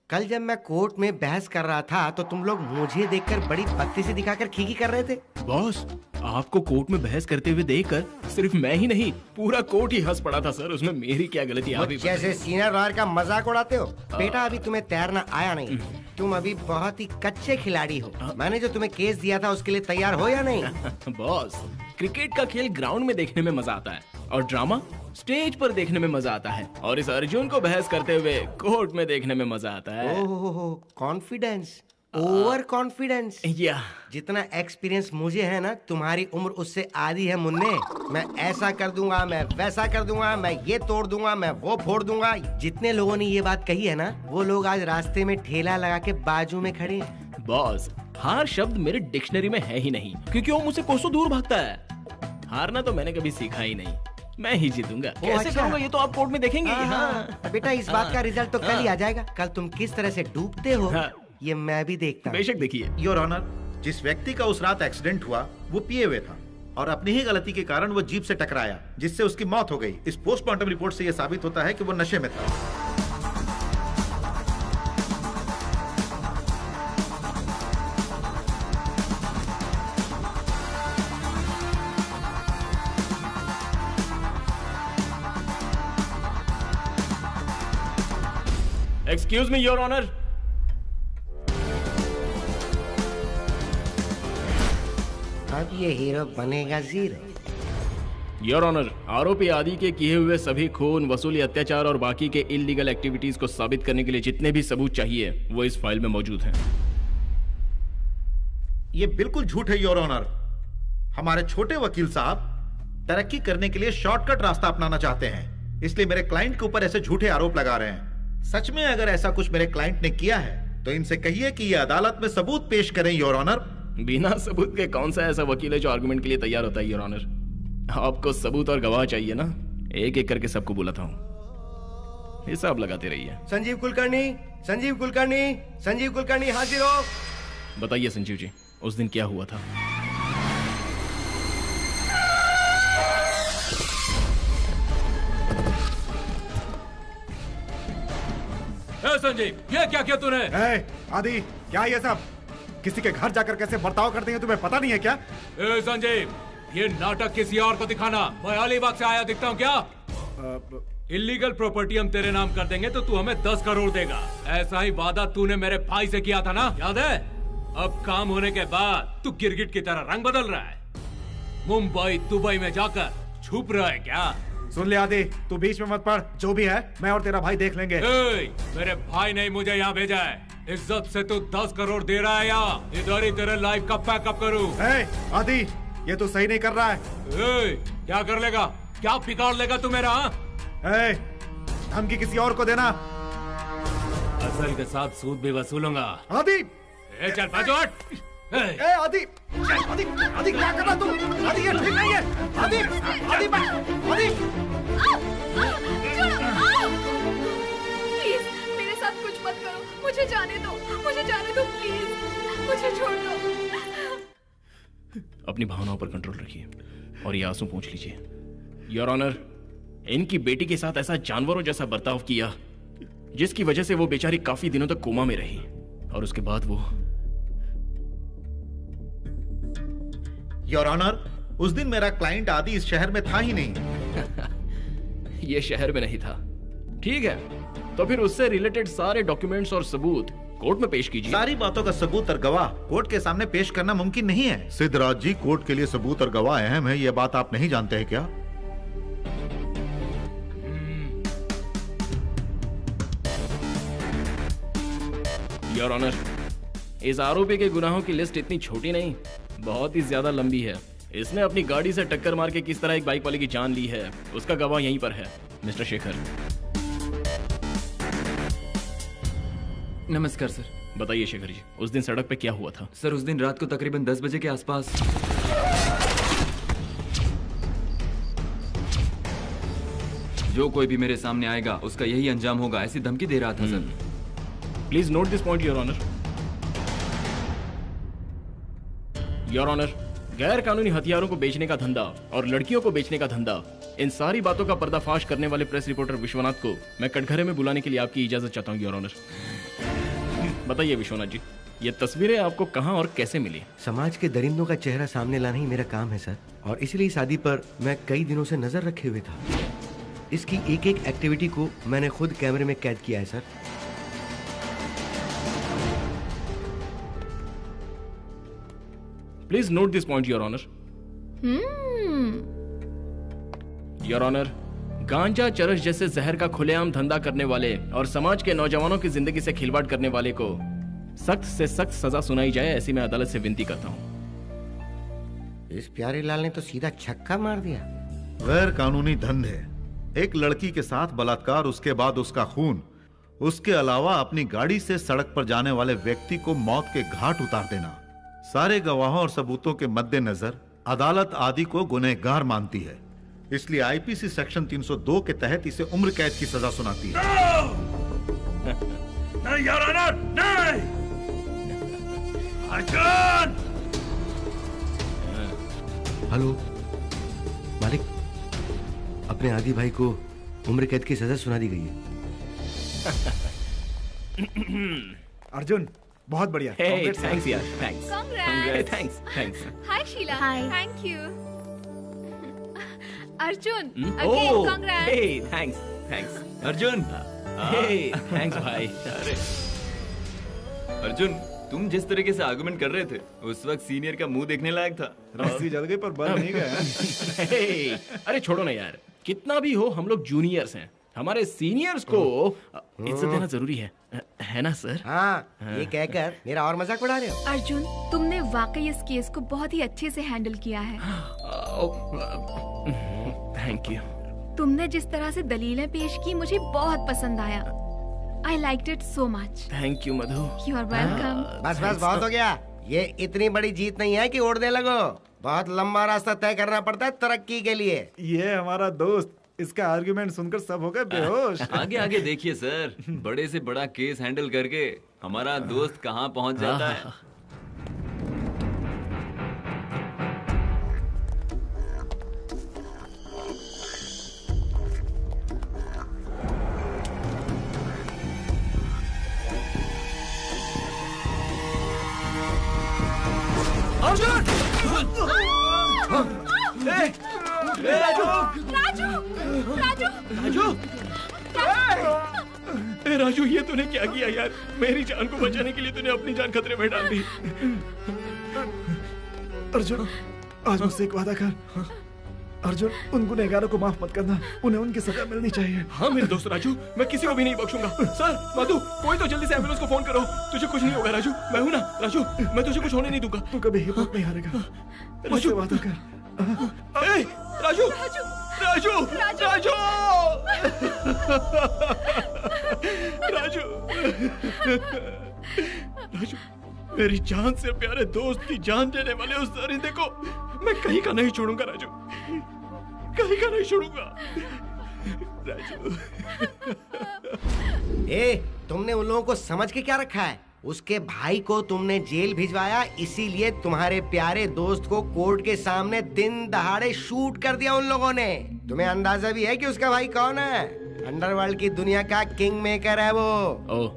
कल जब मैं कोर्ट में बहस कर रहा था तो तुम लोग मुझे देखकर बड़ी बत्तीसी दिखाकर खीखी कर रहे थे। बॉस, आपको कोर्ट में बहस करते हुए देखकर सिर्फ मैं ही नहीं, पूरा कोर्ट ही हंस पड़ा था सर। उसमें मेरी क्या गलती? आप जैसे सीनियर लॉयर का मजाक उड़ाते हो। बेटा, अभी तुम्हें तैरना आया नहीं, तुम अभी बहुत ही कच्चे खिलाड़ी हो। मैंने जो तुम्हें केस दिया था उसके लिए तैयार हो या नहीं? बॉस, क्रिकेट का खेल ग्राउंड में देखने में मजा आता है और ड्रामा स्टेज पर देखने में मजा आता है, और इस अर्जुन को बहस करते हुए कोर्ट में देखने में मजा आता है। ओह, कॉन्फिडेंस, ओवर कॉन्फिडेंस। जितना एक्सपीरियंस मुझे है ना, तुम्हारी उम्र उससे आधी है मुन्ने। मैं ऐसा कर दूंगा, मैं वैसा कर दूंगा, मैं ये तोड़ दूंगा, मैं वो फोड़ दूंगा। जितने लोगों ने ये बात कही है ना, वो लोग आज रास्ते में ठेला लगा के बाजू में खड़े हैं। बॉस, हार शब्द मेरे डिक्शनरी में है ही नहीं, क्योंकि वो मुझसे कोसों दूर भागता है। हारना तो मैंने कभी सीखा ही नहीं। मैं ही जीतूंगा। कैसे करूंगा ये तो आप कोर्ट में देखेंगे। हाँ। बेटा, इस बात का रिजल्ट तो कल ही आ जाएगा। कल तुम किस तरह से डूबते हो ये मैं भी देखता हूँ। बेशक देखिए। योर ऑनर, जिस व्यक्ति का उस रात एक्सीडेंट हुआ वो पिए हुए था और अपनी ही गलती के कारण वो जीप से टकराया, जिससे उसकी मौत हो गई। इस पोस्टमार्टम रिपोर्ट से ये साबित होता है कि वो नशे में था। Excuse me your honour. अब ये हीरो बनेगा जीरो। योर ऑनर, आरोपी आदि के किए हुए सभी खून, वसूली, अत्याचार और बाकी के इलीगल एक्टिविटीज को साबित करने के लिए जितने भी सबूत चाहिए वो इस फाइल में मौजूद हैं। ये बिल्कुल झूठ है योर ऑनर। हमारे छोटे वकील साहब तरक्की करने के लिए शॉर्टकट रास्ता अपनाना चाहते हैं, इसलिए मेरे क्लाइंट के ऊपर ऐसे झूठे आरोप लगा रहे हैं। सच में अगर ऐसा कुछ मेरे क्लाइंट ने किया है तो इनसे कहिए कि ये अदालत में सबूत पेश करें योर ऑनर। बिना सबूत के कौन सा ऐसा वकील है जो आर्गुमेंट के लिए तैयार होता है योर ऑनर? आपको सबूत और गवाह चाहिए ना, एक एक करके सबको बुलाता हूँ, हिसाब लगाते रहिए। संजीव कुलकर्णी, संजीव कुलकर्णी, संजीव कुलकर्णी हाजिर हो। बताइए संजीव जी, उस दिन क्या हुआ था? संजीव, ये क्या किया तूने? आदि, क्या ये सब? किसी के घर जाकर कैसे बर्ताव करते हैं तुम्हें पता नहीं है क्या? संजीव, ये नाटक किसी और को दिखाना। मैं अलीबाग से आया दिखता हूँ क्या? इलीगल प्रॉपर्टी हम तेरे नाम कर देंगे तो तू हमें 10 करोड़ देगा। ऐसा ही वादा तूने मेरे भाई से किया था ना, याद है? अब काम होने के बाद तू गिरगिट की तरह रंग बदल रहा है। मुंबई दुबई में जाकर छुप रहा है क्या? सुन ले आदि, तू बीच में मत पड़। जो भी है मैं और तेरा भाई देख लेंगे। मेरे भाई ने मुझे यहाँ भेजा है। इज्जत से तू 10 करोड़ दे रहा है या इधर ही तेरे लाइफ का पैकअप करूँ? आदि, ये तो सही नहीं कर रहा है। क्या कर लेगा? क्या बिगाड़ लेगा तू मेरा? धमकी किसी और को देना। असल के साथ सूद भी वसूलूंगा। आदि, चल बाजू हट। आदि, आदि, आदि क्या कर रहा तू? आदि, ये ठीक नहीं है। आदि, आदि, आदि। प्लीज मेरे साथ कुछ मत करो, मुझे जाने दो प्लीज, मुझे छोड़ दो। अपनी भावनाओं पर कंट्रोल रखिए और ये आंसू पोंछ लीजिए। योर ऑनर, इनकी बेटी के साथ ऐसा जानवरों जैसा बर्ताव किया जिसकी वजह से वो बेचारी काफी दिनों तक कोमा में रही और उसके बाद वो। योर ऑनर, उस दिन मेरा क्लाइंट आदि इस शहर में था ही नहीं। ये शहर में नहीं था, ठीक है, तो फिर उससे रिलेटेड सारे डॉक्यूमेंट्स और सबूत कोर्ट में पेश कीजिए। सारी बातों का सबूत और गवाह कोर्ट के सामने पेश करना मुमकिन नहीं है। सिद्धराज जी, कोर्ट के लिए सबूत और गवाह अहम है, ये बात आप नहीं जानते हैं क्या? योर ऑनर, इस आरोपी के गुनाहों की लिस्ट इतनी छोटी नहीं, बहुत ही ज्यादा लंबी है। इसने अपनी गाड़ी से टक्कर मार के किस तरह एक बाइक वाले की जान ली है, उसका गवाह यहीं पर है, मिस्टर शेखर। नमस्कार सर। बताइए शेखर जी, उस दिन सड़क पे क्या हुआ था? सर उस दिन रात को तकरीबन 10 बजे के आसपास जो कोई भी मेरे सामने आएगा उसका यही अंजाम होगा, ऐसी धमकी दे रहा था sir. Please note this point your honour. Your honour, गैर कानूनी हथियारों को बेचने का धंधा और लड़कियों को बेचने का धंधा, इन सारी बातों का पर्दाफाश करने वाले प्रेस रिपोर्टर विश्वनाथ को मैं कटघरे में बुलाने के लिए आपकी इजाजत चाहता हूँ योर ऑनर। बताइए विश्वनाथ जी, ये तस्वीरें आपको कहां और कैसे मिली? समाज के दरिंदों का चेहरा सामने लाना ही मेरा काम है सर, और इसलिए शादी पर मैं कई दिनों से नजर रखे हुए था। इसकी एक एक एक्टिविटी को मैंने खुद कैमरे में कैद किया है sir. Please note this point your honour. Your honour, गांजा चरस जैसे जहर का खुलेआम धंधा करने वाले और समाज के नौजवानों की जिंदगी से खिलवाड़ करने वाले को सख्त से सख्त सजा सुनाई जाए, ऐसी मैं अदालत से विनती करता हूँ। इस प्यारे लाल ने तो सीधा छक्का मार दिया। गैर कानूनी धंधे, एक लड़की के साथ बलात्कार, उसके बाद उसका खून, उसके अलावा अपनी गाड़ी से सड़क पर जाने वाले व्यक्ति को मौत के घाट उतार देना, सारे गवाहों और सबूतों के मद्देनजर अदालत आदि को गुनहगार मानती है। इसलिए आईपीसी सेक्शन 302 के तहत इसे उम्र कैद की सजा सुनाती है। नहीं योर ऑनर, नहीं। अर्जुन! हेलो मालिक, अपने आदि भाई को उम्र कैद की सजा सुना दी गई है। अर्जुन, बहुत बढ़िया। थैंक्स यार, thanks. Congrats. Thanks. Hi Sheila. Hi. Thank you. Arjun, Oh, again congrats. hey, thanks. Arjun, Hey, thanks भाई। अरे अर्जुन, तुम जिस तरीके से आर्गुमेंट कर रहे थे उस वक्त सीनियर का मुंह देखने लायक था। रस्सी जल गई पर बल नहीं गया। Hey, अरे छोड़ो ना यार, कितना भी हो हम लोग जूनियर्स हैं, हमारे सीनियर्स को इज्जत देना जरूरी है ना सर? हाँ, ये कहकर मेरा और मजाक उड़ा रहे हो? अर्जुन, तुमने वाकई इस केस को बहुत ही अच्छे से हैंडल किया है। Thank you. तुमने जिस तरह से दलीलें पेश की मुझे बहुत पसंद आया। I liked it so much. Thank you Madhu. You are welcome. बस बस बहुत हो गया। ये इतनी बड़ी जीत नहीं है कि उड़ने लगो। बहुत लंबा रास्ता तय करना पड़ता है तरक्की के लिए। ये हमारा दोस्त, इसका आर्गुमेंट सुनकर सब हो गए बेहोश। आगे आगे देखिए सर, बड़े से बड़ा केस हैंडल करके हमारा दोस्त कहाँ पहुँच जाता है। राजू, ये तूने क्या किया यार? मेरी जान को बचाने के लिए तूने अपनी जान खतरे में डाल दी। अर्जुन, आज मुझसे एक वादा कर। अर्जुन, उन गुनहगारों को माफ मत करना, उन्हें उनकी सजा मिलनी चाहिए। हाँ मेरे दोस्त राजू, मैं किसी को भी नहीं बख्शूंगा। सर, मधु, कोई तो जल्दी से एम्बुलेंस को फोन करो। तुझे कुछ नहीं होगा राजू, मैं हूँ ना। राजू, मैं तुझे कुछ होने नहीं दूंगा। तू कभी हिम्मत नहीं हारेगा, मुझसे वादा कर। ए, राजू, राजू, राजू, राजू, राजू, राजू, मेरी जान से प्यारे दोस्त की जान देने वाले उस दरिंदे को मैं कहीं का नहीं छोड़ूंगा राजू, कहीं का नहीं छोड़ूंगा राजू। तुमने उन लोगों को समझ के क्या रखा है? उसके भाई को तुमने जेल भिजवाया, इसीलिए तुम्हारे प्यारे दोस्त को कोर्ट के सामने दिन दहाड़े शूट कर दिया उन लोगों ने। तुम्हें अंदाजा भी है कि उसका भाई कौन है? अंडरवर्ल्ड की दुनिया का किंग मेकर है वो। ओह,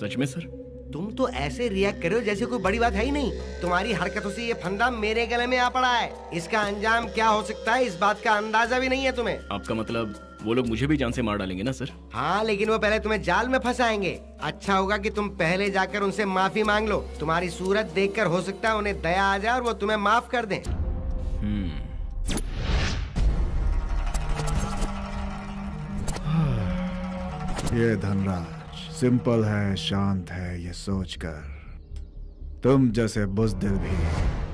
सच में सर? तुम तो ऐसे रिएक्ट कर रहे हो जैसे कोई बड़ी बात है ही नहीं। तुम्हारी हरकतों से ये फंदा मेरे गले में आ पड़ा है। इसका अंजाम क्या हो सकता है इस बात का अंदाजा भी नहीं है तुम्हें। आपका मतलब वो लोग मुझे भी जान से मार डालेंगे ना सर? हाँ, लेकिन वो पहले तुम्हें जाल में फंसाएंगे। अच्छा होगा कि तुम पहले जाकर उनसे माफी मांग लो। तुम्हारी सूरत देखकर हो सकता है उन्हें दया आ जाए और वो तुम्हें माफ कर दें। ये धनराज सिंपल है, शांत है, ये सोचकर तुम जैसे बुज़दिल भी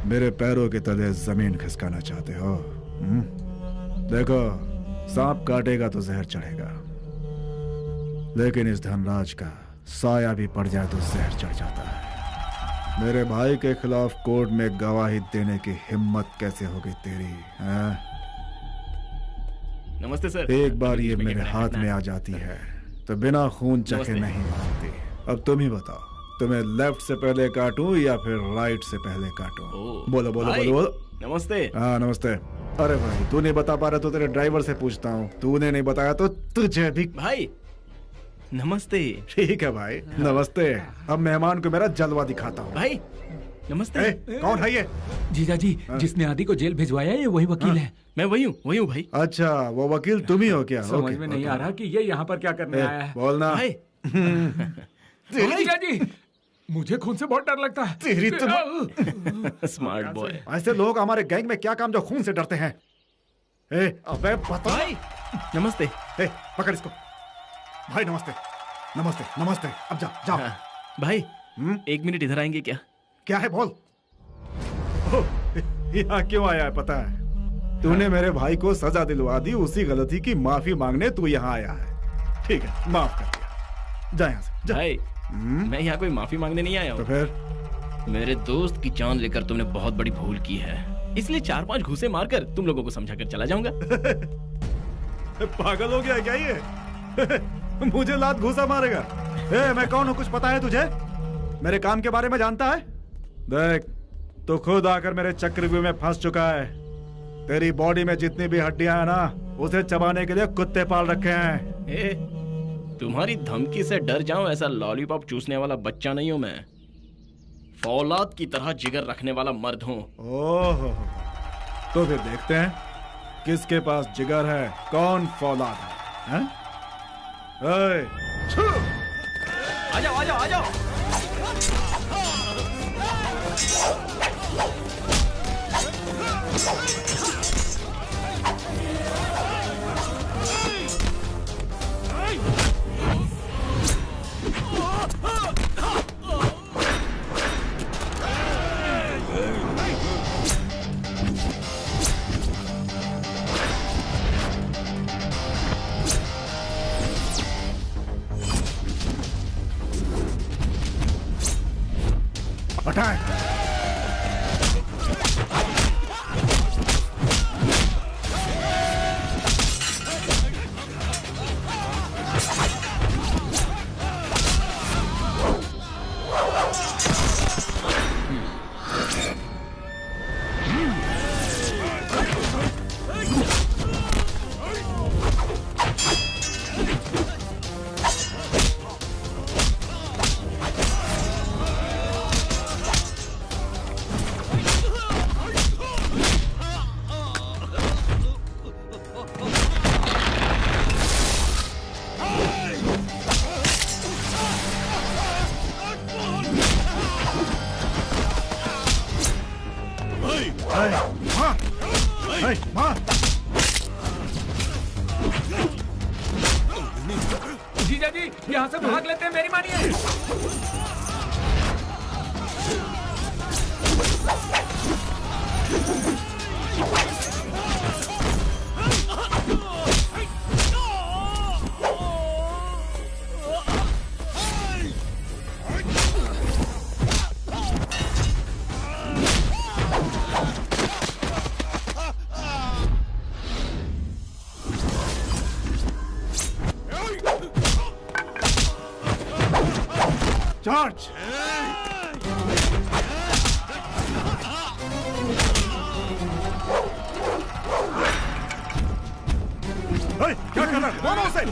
मेरे पैरों के तले जमीन खिसकाना चाहते हो। देखो, सांप काटेगा तो जहर चढ़ेगा, लेकिन इस धनराज का साया भी पड़ जाए तो जहर चढ़ जाता है। मेरे भाई के खिलाफ कोर्ट में गवाही देने की हिम्मत कैसे हो गई तेरी? नमस्ते सर। एक बार ये मेरे हाथ में आ जाती है तो बिना खून चखे नहीं मानती। अब तुम ही बताओ, तुम्हें लेफ्ट से पहले काटूं या फिर राइट से पहले काटूं? बोलो बोलो बोलो बोलो। नमस्ते। हाँ नमस्ते। अरे भाई तू नहीं बता पा रहा तो तेरे ड्राइवर से पूछता हूँ, तूने नहीं बताया तो तुझे भी। भाई नमस्ते। ठीक है भाई नमस्ते। अब मेहमान को मेरा जलवा दिखाता हूँ। भाई नमस्ते। कौन है ये? जीजा जी, जिसने आदि को जेल भिजवाया है ये वही वकील है। मैं वही हूँ भाई। अच्छा वो वकील तुम ही हो क्या? समझ में नहीं आ रहा कि ये यहाँ पर क्या करने आया है। बोलना भाई। जीजा जी, मुझे खून से बहुत डर लगता है। तेरी स्मार्ट बॉय। ऐसे लोग हमारे गैंग में क्या काम जो खून से डरते हैं? अबे बता। भाई नमस्ते। पकड़ इसको। भाई नमस्ते नमस्ते नमस्ते। अब जा जाओ। भाई 1 मिनट इधर आएंगे क्या? क्या है बोल। यहाँ क्यों आया है पता है? तूने मेरे भाई को सजा दिलवा दी, उसी गलती की माफी मांगने तू यहाँ आया है। ठीक है माफ कर दिया, जा यहाँ से। भाई मैं यहाँ कोई माफी मांगने नहीं आया हूँ। तो फिर? मेरे दोस्त की जान लेकर तुमने बहुत बड़ी भूल की है, इसलिए 4-5 घूंसे मारकर तुम लोगों को समझाकर चला जाऊंगा। पागल हो गया क्या ये? मुझे लात घूसा मारेगा? मैं कौन हूँ कुछ पता है तुझे? मेरे काम के बारे में जानता है? देख तो खुद आकर मेरे चक्रव्यूह में फंस चुका है। तेरी बॉडी में जितनी भी हड्डियां हैं ना, उसे चबाने के लिए कुत्ते पाल रखे हैं। तुम्हारी धमकी से डर जाऊं ऐसा लॉलीपॉप चूसने वाला बच्चा नहीं हूं मैं। फौलाद की तरह जिगर रखने वाला मर्द हूं। ओह, तो फिर देखते हैं किसके पास जिगर है, कौन फौलाद है? आ जाओ आ जाओ आ जाओ। अटैक! जीजा जी यहाँ से भाग लेते हैं, मेरी मानिए। चार्ज! क्या कर रहा है? मारो उसे!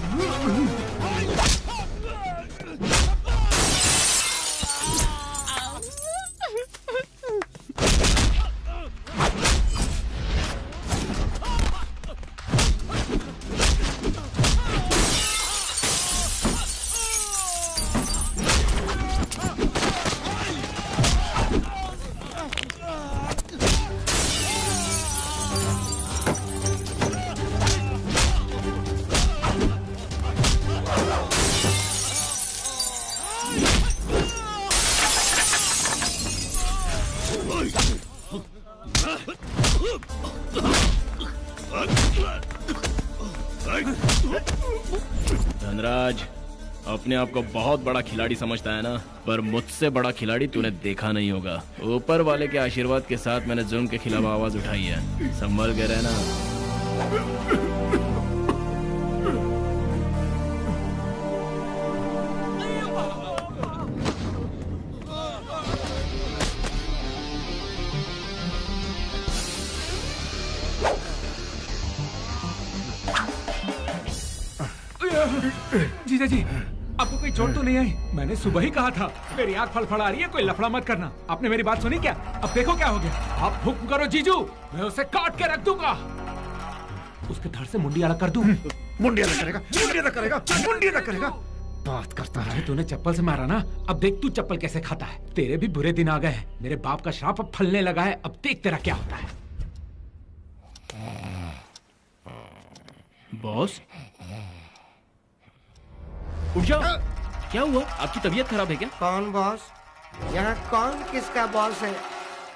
अपने आप को बहुत बड़ा खिलाड़ी समझता है ना, पर मुझसे बड़ा खिलाड़ी तूने देखा नहीं होगा। ऊपर वाले के आशीर्वाद के साथ मैंने जुल्म के खिलाफ आवाज उठाई है। संभल के रहना। जीजा जी, आपको कोई चोट तो नहीं आई? मैंने सुबह ही कहा था। मेरी आंख फड़फड़ा रही है, कोई लफड़ा मत करना। आपने मेरी बात सुनी क्या? अब देखो क्या हो गया। आप हुक्म करो जीजू, मैं उसे काट के रख दूंगा। उसके धड़ से मुंडी अलग कर दूं। मुंडी अलग करेगा, मुंडी अलग करेगा, मुंडी अलग करेगा। बात करता है। तूने चप्पल से मारा ना, अब देख तू चप्पल कैसे खाता है। तेरे भी बुरे दिन आ गए हैं। मेरे बाप का श्राप अब फलने लगा है। अब देख तेरा क्या होता है। बॉस उठ जाओ। क्या हुआ? आपकी तबीयत खराब है क्या? कौन बॉस? यहाँ कौन किसका बॉस है?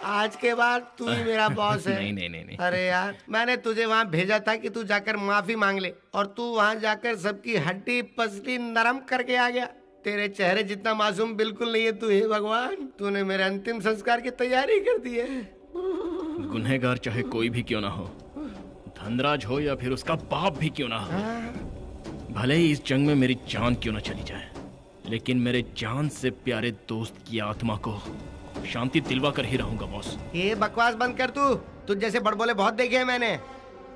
आज के बाद तू ही मेरा बॉस है। नहीं। अरे यार, मैंने तुझे वहाँ भेजा था कि तू जाकर माफी मांग ले, और तू वहाँ जाकर सबकी हड्डी पसली नरम करके आ गया। तेरे चेहरे जितना मासूम बिल्कुल नहीं है तू। हे भगवान, तूने मेरे अंतिम संस्कार की तैयारी कर दी है। गुनहगार चाहे कोई भी क्यों ना हो, धनराज हो या फिर उसका बाप भी क्यों ना हो, भले ही इस जंग में मेरी जान क्यों ना चली जाए, लेकिन मेरे जान से प्यारे दोस्त की आत्मा को शांति दिलवा कर ही रहूंगा बॉस। ये बकवास बंद कर। तू तुझ जैसे बड़बोले बहुत देखे हैं मैंने।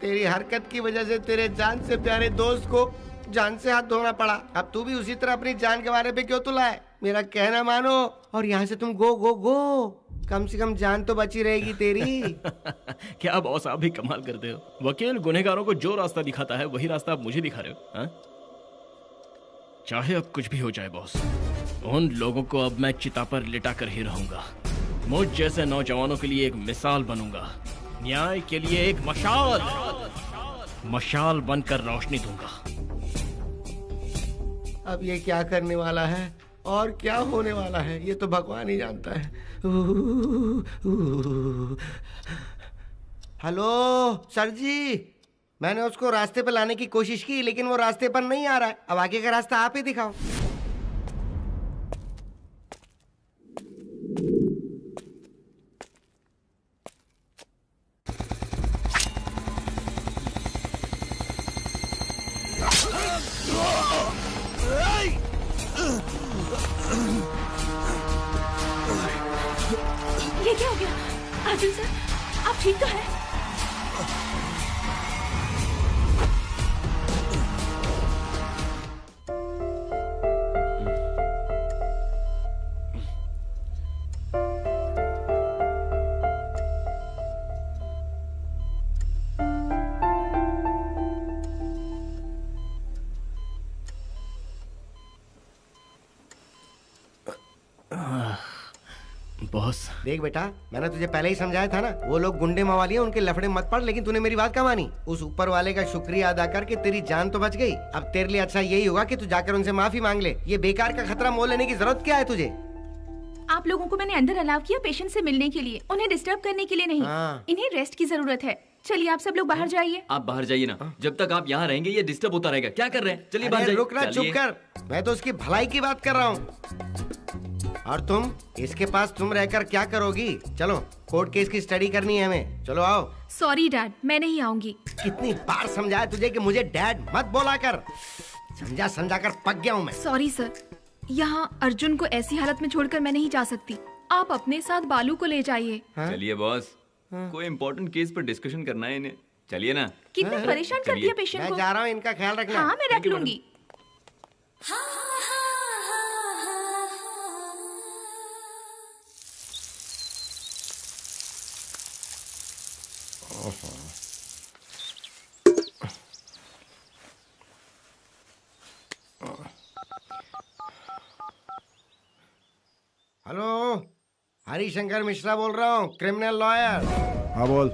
तेरी हरकत की वजह से तेरे जान से प्यारे दोस्त को जान से हाथ धोना पड़ा। अब तू भी उसी तरह अपनी जान के बारे पे क्यों तुलाए? मेरा कहना मानो और यहाँ से तुम गो गो गो। कम से कम जान तो बची रहेगी तेरी। क्या बॉस, आप भी कमाल करते हो। वकील गुनहगारों को जो रास्ता दिखाता है वही रास्ता आप मुझे दिखा रहे हो। हा? चाहे अब कुछ भी हो जाए बॉस, उन लोगों को अब मैं चिता पर लिटा कर ही रहूंगा। मुझ जैसे नौजवानों के लिए एक मिसाल बनूंगा, न्याय के लिए एक मशाल बनकर रोशनी दूंगा। अब ये क्या करने वाला है और क्या होने वाला है, ये तो भगवान ही जानता है। हेलो सर जी, मैंने उसको रास्ते पर लाने की कोशिश की, लेकिन वो रास्ते पर नहीं आ रहा है। अब आगे का रास्ता आप ही दिखाओ। ये क्या हो गया? अर्जुन सर, आप ठीक तो हैं? बॉस देख बेटा, मैंने तुझे पहले ही समझाया था ना, वो लोग गुंडे मवाली हैं, उनके लफड़े मत पड़। लेकिन तूने मेरी बात क्या मानी? उस ऊपर वाले का शुक्रिया अदा करके तेरी जान तो बच गई। अब तेरे लिए अच्छा यही होगा कि तू जाकर उनसे माफी मांग ले। ये बेकार का खतरा मोल लेने की जरूरत क्या है तुझे? आप लोगों को मैंने अंदर अलाउ किया पेशेंट से मिलने के लिए, उन्हें डिस्टर्ब करने के लिए नहीं। इन्हें रेस्ट की जरूरत है। चलिए आप सब लोग बाहर जाइए। आप बाहर जाइए ना, जब तक आप यहाँ रहेंगे ये डिस्टर्ब होता रहेगा। क्या कर रहे हैं? चलिए बाहर जाइए। रुक ना, चुप कर। मैं तो उसकी भलाई की बात कर रहा हूँ। और तुम इसके पास तुम रहकर क्या करोगी? चलो, कोर्ट केस की स्टडी करनी है हमें। चलो आओ। सॉरी डैड, मैं नहीं आऊंगी। कितनी बार समझाया तुझे कि मुझे डैड मत बोला कर। समझा कर पक गया हूँ मैं। सॉरी सर, यहाँ अर्जुन को ऐसी हालत में छोड़कर मैं नहीं जा सकती। आप अपने साथ बालू को ले जाइए। चलिए बॉस, कोई इम्पोर्टेंट केस पर डिस्कशन करना है इन्हें। चलिए ना। कितने परेशान कर दिया पेशेंट को। मैं जा रहा हूँ, इनका ख्याल रखना। हाँ, मैं रख लूंगी। हेलो, हरिशंकर मिश्रा बोल रहा हूँ, क्रिमिनल लॉयर। हाँ बोल।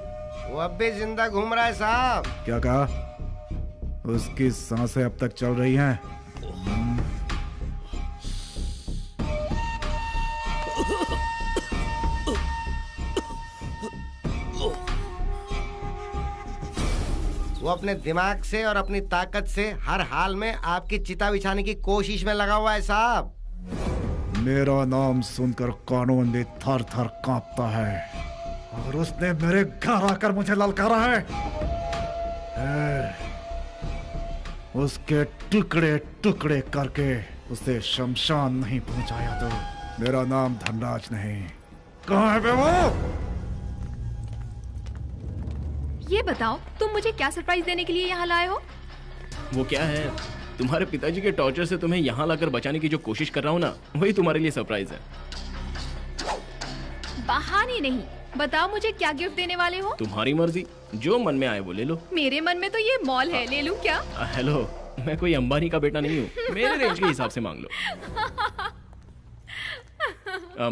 वो अब भी जिंदा घूम रहा है साहब। क्या कहा? उसकी सांसें अब तक चल रही हैं। वो वो अपने दिमाग से और अपनी ताकत से हर हाल में आपकी चिता बिछाने की कोशिश में लगा हुआ है साहब। मेरा नाम सुनकर कानून भी थर थर कांपता है और उसने मेरे घर आकर मुझे ललकारा है। उसके टुकड़े टुकड़े करके उसे शमशान नहीं पहुंचाया तो मेरा नाम धनराज नहीं। कहाँ है बे वो? ये बताओ तुम मुझे क्या सरप्राइज देने के लिए यहाँ लाए हो? वो क्या है, तुम्हारे पिताजी के टॉर्चर से तुम्हें यहाँ लाकर बचाने की जो कोशिश कर रहा हूँ ना, वही तुम्हारे लिए सरप्राइज है। बहाने नहीं, बताओ मुझे क्या गिफ्ट देने वाले हो? तुम्हारी मर्जी, जो मन में आए वो ले लो। मेरे मन में तो ये मॉल है, ले लूं क्या? हेलो, मैं कोई अंबानी का बेटा नहीं हूँ, मेरे रेंज के हिसाब से मांग लो।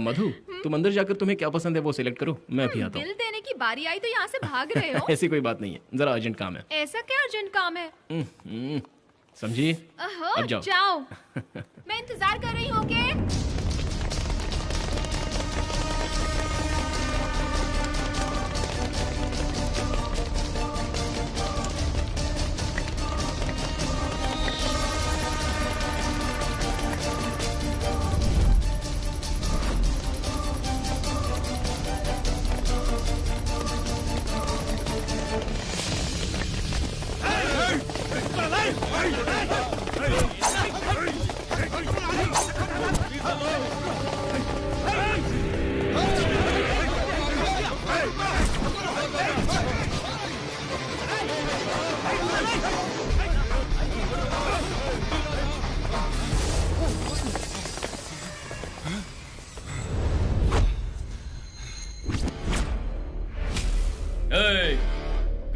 मधु, तुम अंदर जाकर तुम्हें क्या पसंद है वो सिलेक्ट करो, मैं भी आता हूँ। बिल देने की बारी आई तो यहाँ से भाग रहे हो? ऐसी कोई बात नहीं है, जरा अर्जेंट काम है। ऐसा क्या अर्जेंट काम है? समझी? अब जाओ। जाओ। मैं इंतजार कर रही हूँ। ओके?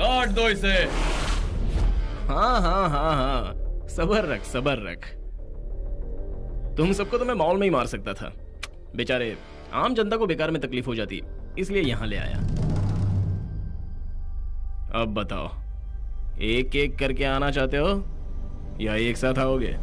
काट दो इसे। हाँ हाँ हाँ हाँ, सबर रख सबर रख। तुम सबको तो मैं मॉल में ही मार सकता था, बेचारे आम जनता को बेकार में तकलीफ हो जाती, इसलिए यहां ले आया। अब बताओ, एक एक करके आना चाहते हो या एक साथ आओगे?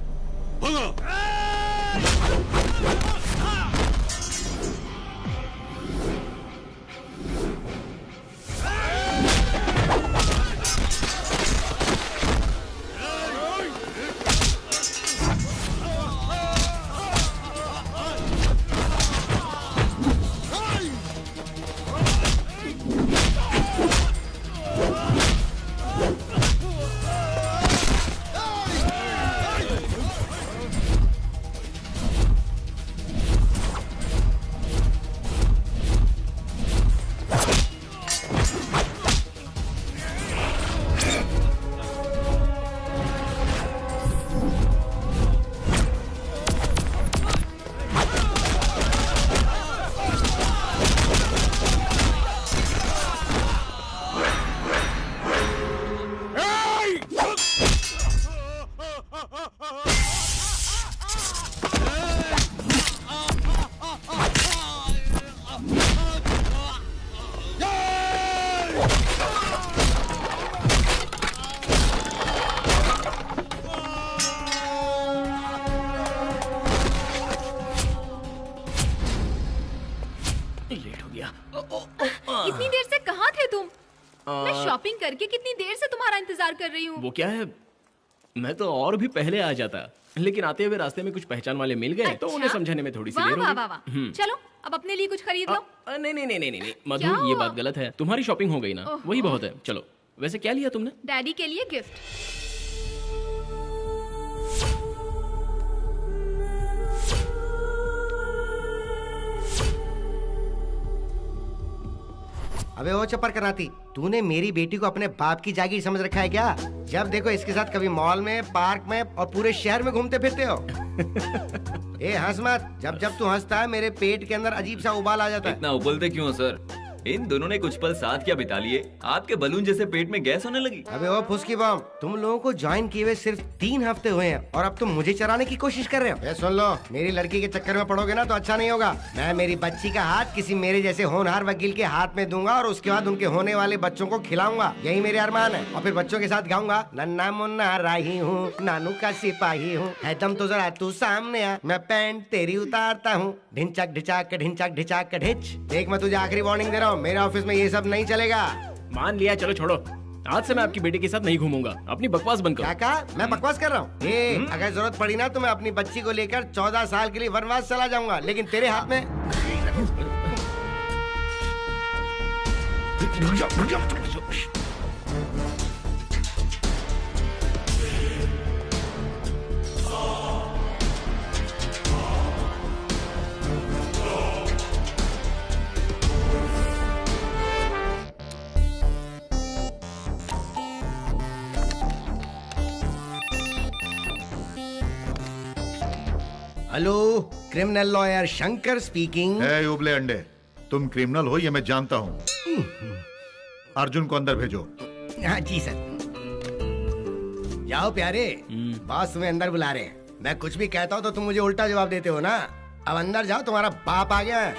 इतनी देर से कहाँ थे तुम? मैं शॉपिंग करके कितनी देर से तुम्हारा इंतजार कर रही हूँ। वो क्या है, मैं तो और भी पहले आ जाता, लेकिन आते हुए रास्ते में कुछ पहचान वाले मिल गए। अच्छा? तो उन्हें समझाने में थोड़ी सी देर हो गई। चलो अब अपने लिए कुछ खरीद लो। नहीं नहीं नहीं नहीं मधु, ये बात गलत है। तुम्हारी शॉपिंग हो गई ना, वही बहुत है। चलो, वैसे क्या लिया तुमने? डैडी के लिए गिफ्ट। अबे ओ चप्पर कराती, तूने मेरी बेटी को अपने बाप की जागीर समझ रखा है क्या? जब देखो इसके साथ कभी मॉल में, पार्क में और पूरे शहर में घूमते फिरते हो। ए हंस मत, जब जब तू हंसता है मेरे पेट के अंदर अजीब सा उबाल आ जाता है। इतना उबलते क्यों सर? इन दोनों ने कुछ पल साथ क्या बिता लिए, आपके बलून जैसे पेट में गैस होने लगी। अबे ओ फुसकी बम, तुम लोगों को ज्वाइन किए हुए सिर्फ 3 हफ्ते हुए हैं और अब तुम मुझे चराने की कोशिश कर रहे हो। सुन लो, मेरी लड़की के चक्कर में पड़ोगे ना तो अच्छा नहीं होगा। मैं मेरी बच्ची का हाथ किसी मेरे जैसे होनहार वकील के हाथ में दूंगा और उसके बाद उनके होने वाले बच्चों को खिलाऊंगा। यही मेरे अरमान है। और फिर बच्चों के साथ गाऊंगा, नन्ना मुन्ना राही हूँ, नानू का सिपाही हूँ, है दम तो जरा तू सामने आ, मैं पैंट तेरी उतारता हूँ, ढिंचक ढिचाक ढिंचक ढिचाक ढिच। देख, मैं तुझे आखिरी वार्निंग दे रहा हूँ, मेरे ऑफिस में ये सब नहीं चलेगा। मान लिया, चलो छोड़ो। आज से मैं आपकी बेटी के साथ नहीं घूमूंगा। अपनी बकवास बंद करो। क्या कहा? मैं बकवास कर रहा हूँ? अगर जरूरत पड़ी ना तो मैं अपनी बच्ची को लेकर 14 साल के लिए वनवास चला जाऊंगा, लेकिन तेरे हाथ में। Hello, criminal lawyer Shankar speaking. है उबले अंडे, तुम क्रिमिनल हो ये मैं जानता हूँ। अर्जुन को अंदर भेजो। हाँ जी सर। जाओ प्यारे, बॉस तुम्हें अंदर बुला रहे हैं। मैं कुछ भी कहता हूँ तो तुम मुझे उल्टा जवाब देते हो ना। अब अंदर जाओ, तुम्हारा बाप आ गया है।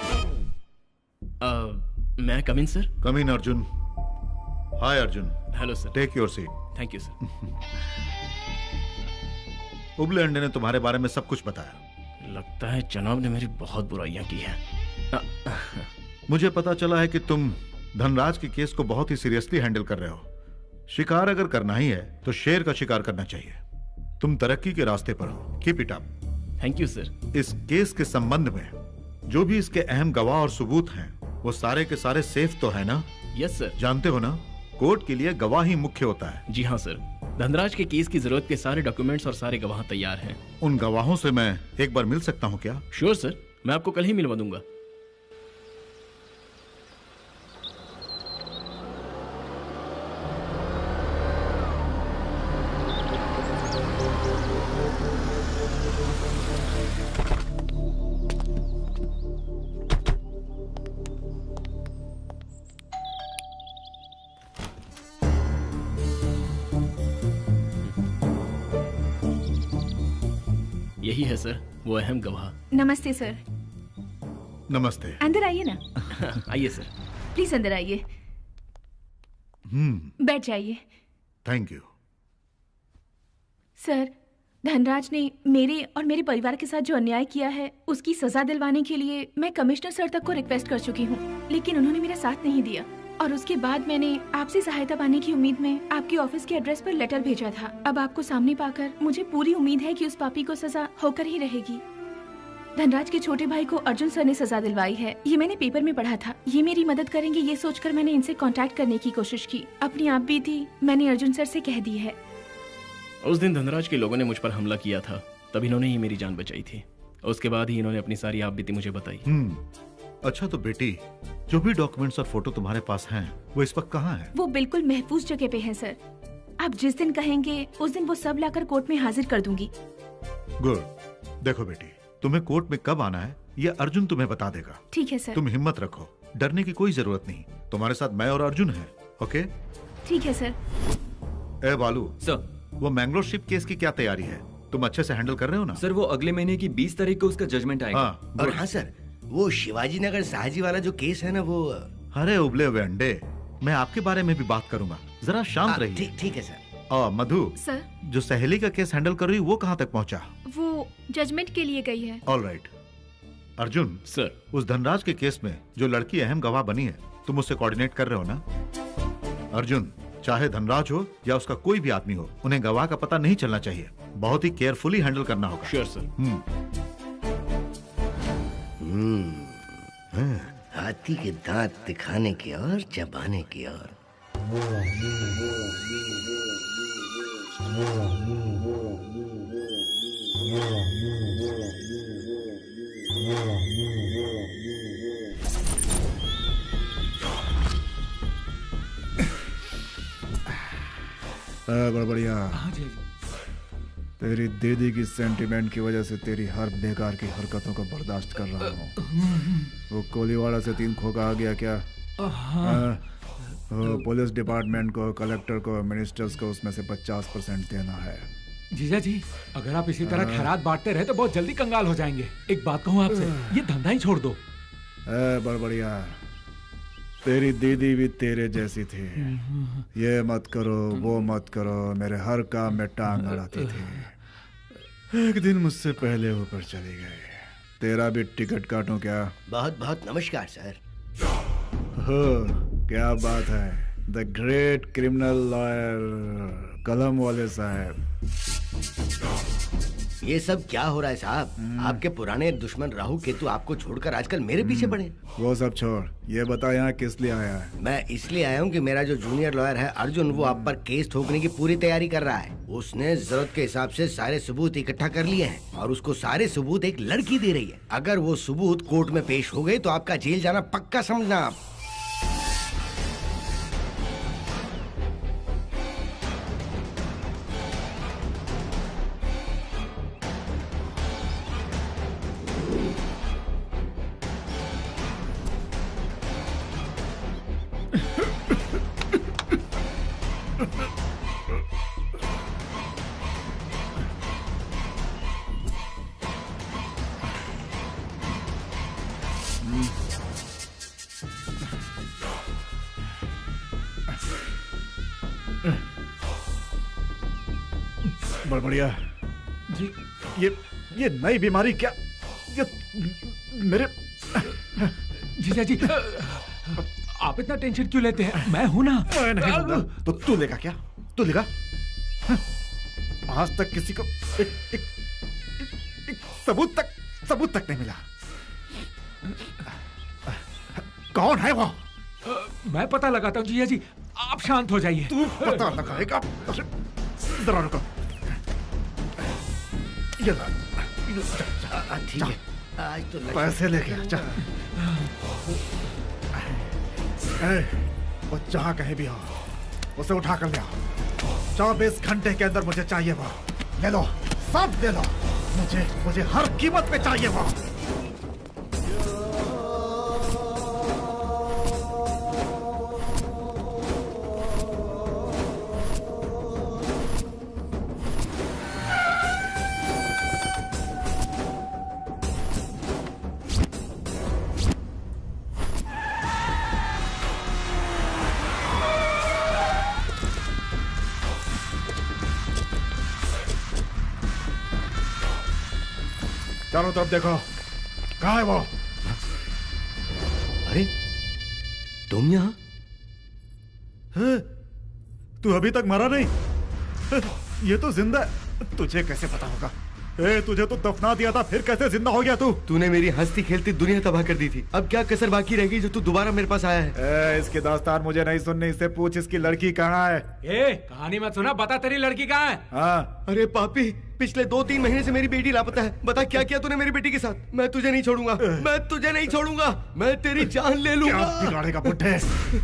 May come in sir? Come in Arjun. Hi Arjun. Hello sir. Take your seat. Thank you sir. उबले अंडे ने तुम्हारे बारे में सब कुछ बताया। लगता है जनाब ने मेरी बहुत बुराइयां की है। मुझे पता चला है कि तुम धनराज के केस को बहुत ही सीरियसली हैंडल कर रहे हो। शिकार अगर करना ही है तो शेर का शिकार करना चाहिए। तुम तरक्की के रास्ते पर हो। Keep it up. Thank you sir. इस केस के संबंध में जो भी इसके अहम गवाह और सबूत हैं वो सारे के सारे सेफ तो है ना? Yes sir. जानते हो ना, कोर्ट के लिए गवाह ही मुख्य होता है। जी हाँ सर। धनराज के केस की जरूरत के सारे डॉक्यूमेंट्स और सारे गवाह तैयार हैं। उन गवाहों से मैं एक बार मिल सकता हूँ क्या? श्योर सर, मैं आपको कल ही मिलवा दूंगा। यही है सर वो अहम गवाह। नमस्ते सर। नमस्ते। अंदर आइए ना। आइए सर। प्लीज अंदर आइए। बैठ जाइए। Thank you. सर, धनराज ने मेरे और मेरे परिवार के साथ जो अन्याय किया है उसकी सजा दिलवाने के लिए मैं कमिश्नर सर तक को रिक्वेस्ट कर चुकी हूँ, लेकिन उन्होंने मेरा साथ नहीं दिया। और उसके बाद मैंने आपसे सहायता पाने की उम्मीद में आपके ऑफिस के एड्रेस पर लेटर भेजा था। अब आपको सामने पाकर मुझे पूरी उम्मीद है कि उस पापी को सजा होकर ही रहेगी। धनराज के छोटे भाई को अर्जुन सर ने सजा दिलवाई है, ये मैंने पेपर में पढ़ा था। ये मेरी मदद करेंगे ये सोचकर मैंने इनसे कांटेक्ट करने की कोशिश की। अपनी आप भी थी, मैंने अर्जुन सर से कह दी है। उस दिन धनराज के लोगों ने मुझ पर हमला किया था, तब इन्होंने ही मेरी जान बचाई थी। उसके बाद ही इन्होंने अपनी सारी आप बीती मुझे बताई। अच्छा तो बेटी, जो भी डॉक्यूमेंट्स और फोटो तुम्हारे पास हैं, वो इस वक्त कहाँ हैं? वो बिल्कुल महफूज जगह पे हैं सर। आप जिस दिन कहेंगे उस दिन वो सब लाकर कोर्ट में हाजिर कर दूंगी। गुड। देखो बेटी, तुम्हें कोर्ट में कब आना है ये अर्जुन तुम्हें बता देगा। ठीक है सर। तुम हिम्मत रखो, डरने की कोई जरूरत नहीं। तुम्हारे साथ मैं और अर्जुन हैं। ओके? ठीक है सर। ए बालू सर, वो मैंगलोर शिप केस की क्या तैयारी है? तुम अच्छे से हैंडल कर रहे हो ना? सर वो अगले महीने की 20 तारीख को उसका जजमेंट आएगा। और हाँ सर, वो शिवाजी नगर शाहजी वाला जो केस है ना वो। अरे उबले हुए अंडे, मैं आपके बारे में भी बात करूंगा, जरा शांत रहिए। ठीक है सर। और मधु सर, जो सहेली का केस हैंडल कर रही वो कहाँ तक पहुँचा? वो जजमेंट के लिए गई है। All right. अर्जुन सर, उस धनराज के केस में जो लड़की अहम गवाह बनी है, तुम उससे कोऑर्डिनेट कर रहे हो ना? अर्जुन, चाहे धनराज हो या उसका कोई भी आदमी हो, उन्हें गवाह का पता नहीं चलना चाहिए। बहुत ही केयरफुली हैंडल करना होगा। Sure sir. हाथी के दांत दिखाने की और चबाने की और। बढ़िया। हाँ जी। तेरी दीदी की सेंटिमेंट की वजह से तेरी हर बेकार की हरकतों को बर्दाश्त कर रहा हूँ। वो कोलीवाड़ा से 3 खोखा आ गया क्या? पुलिस डिपार्टमेंट को, कलेक्टर को, मिनिस्टर्स को उसमें से 50% देना है। जीजा जी, अगर आप इसी तरह खैरात बांटते रहे तो बहुत जल्दी कंगाल हो जाएंगे। एक बात कहूँ आपसे, ये धंधा ही छोड़ दो। बढ़िया, तेरी दीदी भी तेरे जैसी थी। ये मत करो, वो मत करो, मेरे हर काम में टांग अड़ाती थी। एक दिन मुझसे पहले ऊपर चली गई। तेरा भी टिकट काटूं क्या? बहुत बहुत नमस्कार सर। हो, क्या बात है? द ग्रेट क्रिमिनल लॉयर कलम वाले साहब। ये सब क्या हो रहा है साहब? आपके पुराने दुश्मन राहु केतु आपको छोड़कर आजकल मेरे पीछे पड़े। वो सब छोड़, ये बता यहाँ किस लिए आया है? मैं इसलिए आया हूँ कि मेरा जो जूनियर लॉयर है अर्जुन, वो आप पर केस ठोकने की पूरी तैयारी कर रहा है। उसने जरूरत के हिसाब से सारे सबूत इकट्ठा कर लिए हैं और उसको सारे सबूत एक लड़की दे रही है। अगर वो सबूत कोर्ट में पेश हो गए तो आपका जेल जाना पक्का समझना आप। बढ़िया जी। ये नई बीमारी क्या? ये मेरे जीजा जी, आप इतना टेंशन क्यों लेते हैं? मैं हूं ना। मैं नहीं लूंगा तो तू लेगा क्या? तू लेगा? आज तक किसी को एक सबूत तक नहीं मिला। कौन है वो? मैं पता लगाता हूँ जीजा जी, आप शांत हो जाइए। तू पता लगाएगा? जरा रुको। ये ला। ठीक है, आज तो पैसे लेके जा। वो जहाँ कहीं भी हो उसे उठा कर ले आओ। 24 घंटे के अंदर मुझे चाहिए वो। ले लो, सब ले लो। मुझे हर कीमत पे चाहिए वो। चारों तरफ देखो, कहाँ है वो? अरे तुम यहाँ? तू अभी तक मरा नहीं? ये तो जिंदा है। तुझे कैसे पता होगा? तुझे तो दफना दिया था, फिर कैसे जिंदा हो गया तू? तूने मेरी हंसती खेलती दुनिया तबाह कर दी थी। अब क्या कसर बाकी रह गई जो तू दोबारा मेरे पास आया है? इसकी दास्तान मुझे नहीं सुननी, इससे पूछ इसकी लड़की कहाँ है? कहानी मत सुना, बता तेरी लड़की कहाँ है? हाँ। अरे पापी, पिछले 2-3 महीने से मेरी बेटी लापता है। बता क्या किया तूने मेरी बेटी के साथ? मैं तुझे नहीं छोड़ूंगा, मैं तुझे नहीं छोड़ूंगा, मैं तेरी जान ले लूंगा। क्या बिगाड़ेगा बुड्ढे?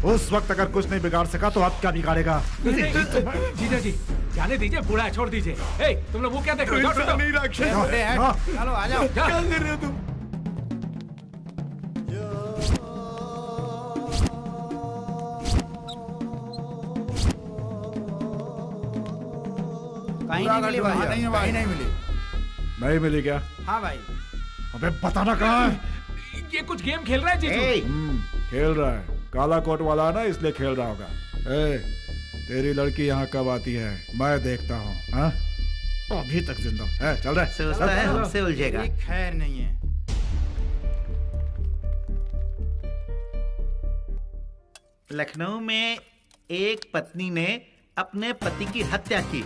उस वक्त अगर कुछ नहीं बिगाड़ सका तो अब क्या बिगाड़ेगा? जीजा जी जाने दीजिए, बूढ़ा छोड़ दीजिए। तुम लोग वो क्या देख रहे हो? नहीं राक्षस। चलो आ जाओ। क्या कर रहे हो तुम? कहीं नहीं मिली भाई। कहीं नहीं मिली। नहीं मिली क्या? हाँ भाई। अबे बताना कहाँ है? ये कुछ गेम खेल रहा है जीजू। खेल रहा है। काला कोट वाला ना, इसलिए खेल रहा होगा। तेरी लड़की यहाँ कब आती है मैं देखता हूँ। हाँ, अभी तक जिंदा है। चल रहा है। सोचता है हमसे उलझेगा। खैर नहीं है। लखनऊ में एक पत्नी ने अपने पति की हत्या की।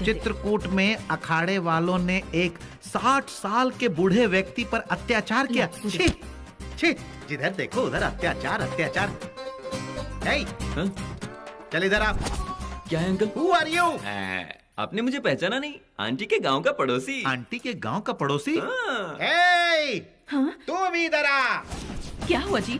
चित्रकूट में अखाड़े वालों ने एक 60 साल के बूढ़े व्यक्ति पर अत्याचार किया। छी, छी, जिधर देखो उधर अत्याचार अत्याचार। चल इधर आप। क्या है अंकल? Who are you? आपने मुझे पहचाना नहीं? आंटी के गांव का पड़ोसी। आंटी के गांव का पड़ोसी? हाँ? तू भी इधर आ। क्या हुआ जी?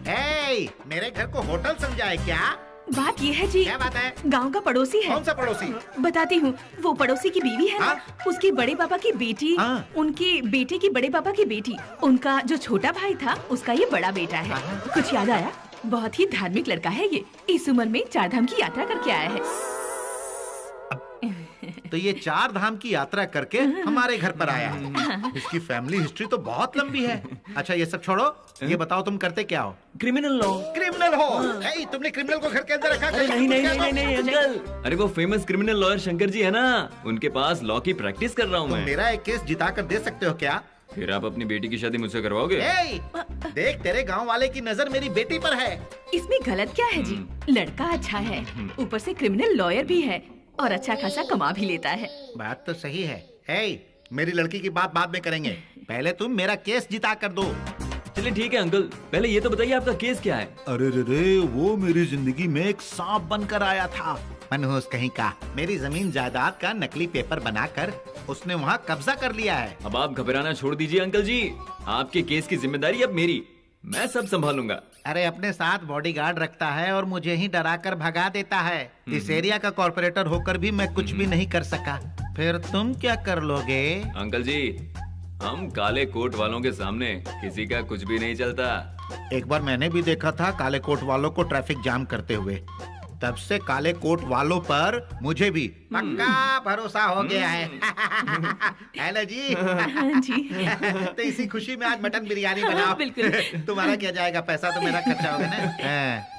मेरे घर को होटल समझा है क्या? बात ये है जी। क्या बात है? गांव का पड़ोसी है। कौन सा पड़ोसी? बताती हूँ। वो पड़ोसी की बीवी है ना, उसके बड़े पापा की बेटी, उनके बेटे की बड़े पापा की बेटी, उनका जो छोटा भाई था उसका ये बड़ा बेटा है। कुछ याद आया? बहुत ही धार्मिक लड़का है ये। इस उम्र में 4 धाम की यात्रा करके आया है। तो ये 4 धाम की यात्रा करके हमारे घर पर आया है। इसकी फैमिली हिस्ट्री तो बहुत लंबी है। अच्छा ये सब छोड़ो, ये बताओ तुम करते क्या हो? Criminal law. क्रिमिनल हो? तुमने क्रिमिनल को घर के अंदर रखा? नहीं अंकल। अरे वो famous criminal lawyer Shankar ji है ना, उनके पास लॉ की प्रैक्टिस कर रहा हूँ मैं। मेरा एक केस जिता कर दे सकते हो क्या? फिर आप अपनी बेटी की शादी मुझसे करवाओगे? देख, तेरे गांव वाले की नजर मेरी बेटी पर है। इसमें गलत क्या है जी? लड़का अच्छा है, ऊपर से क्रिमिनल लॉयर भी है और अच्छा खासा कमा भी लेता है। बात तो सही है। मेरी लड़की की बात बाद में करेंगे, पहले तुम मेरा केस जिता कर दो। चलिए ठीक है अंकल, पहले ये तो बताइए आपका केस क्या है? अरे रे, वो मेरी जिंदगी में एक सांप बनकर आया था। मनहूस कहीं का। मेरी जमीन जायदाद का नकली पेपर बनाकर उसने वहाँ कब्जा कर लिया है। अब आप घबराना छोड़ दीजिए अंकल जी, आपके केस की जिम्मेदारी अब मेरी, मैं सब संभालूंगा। अरे अपने साथ बॉडीगार्ड रखता है और मुझे ही डरा कर भगा देता है। इस एरिया का कॉर्पोरेटर होकर भी मैं कुछ भी नहीं कर सका। फिर तुम क्या कर लोगे? अंकल जी, हम काले कोट वालों के सामने किसी का कुछ भी नहीं चलता। एक बार मैंने भी देखा था काले कोट वालों को ट्रैफिक जाम करते हुए। तब से काले कोट वालों पर मुझे भी पक्का भरोसा हो गया है। है ना जी? हाँ जी। तो इसी खुशी में आज मटन बिरयानी बनाओ। बिल्कुल। तुम्हारा क्या जाएगा, पैसा तो मेरा खर्चा होगा ना।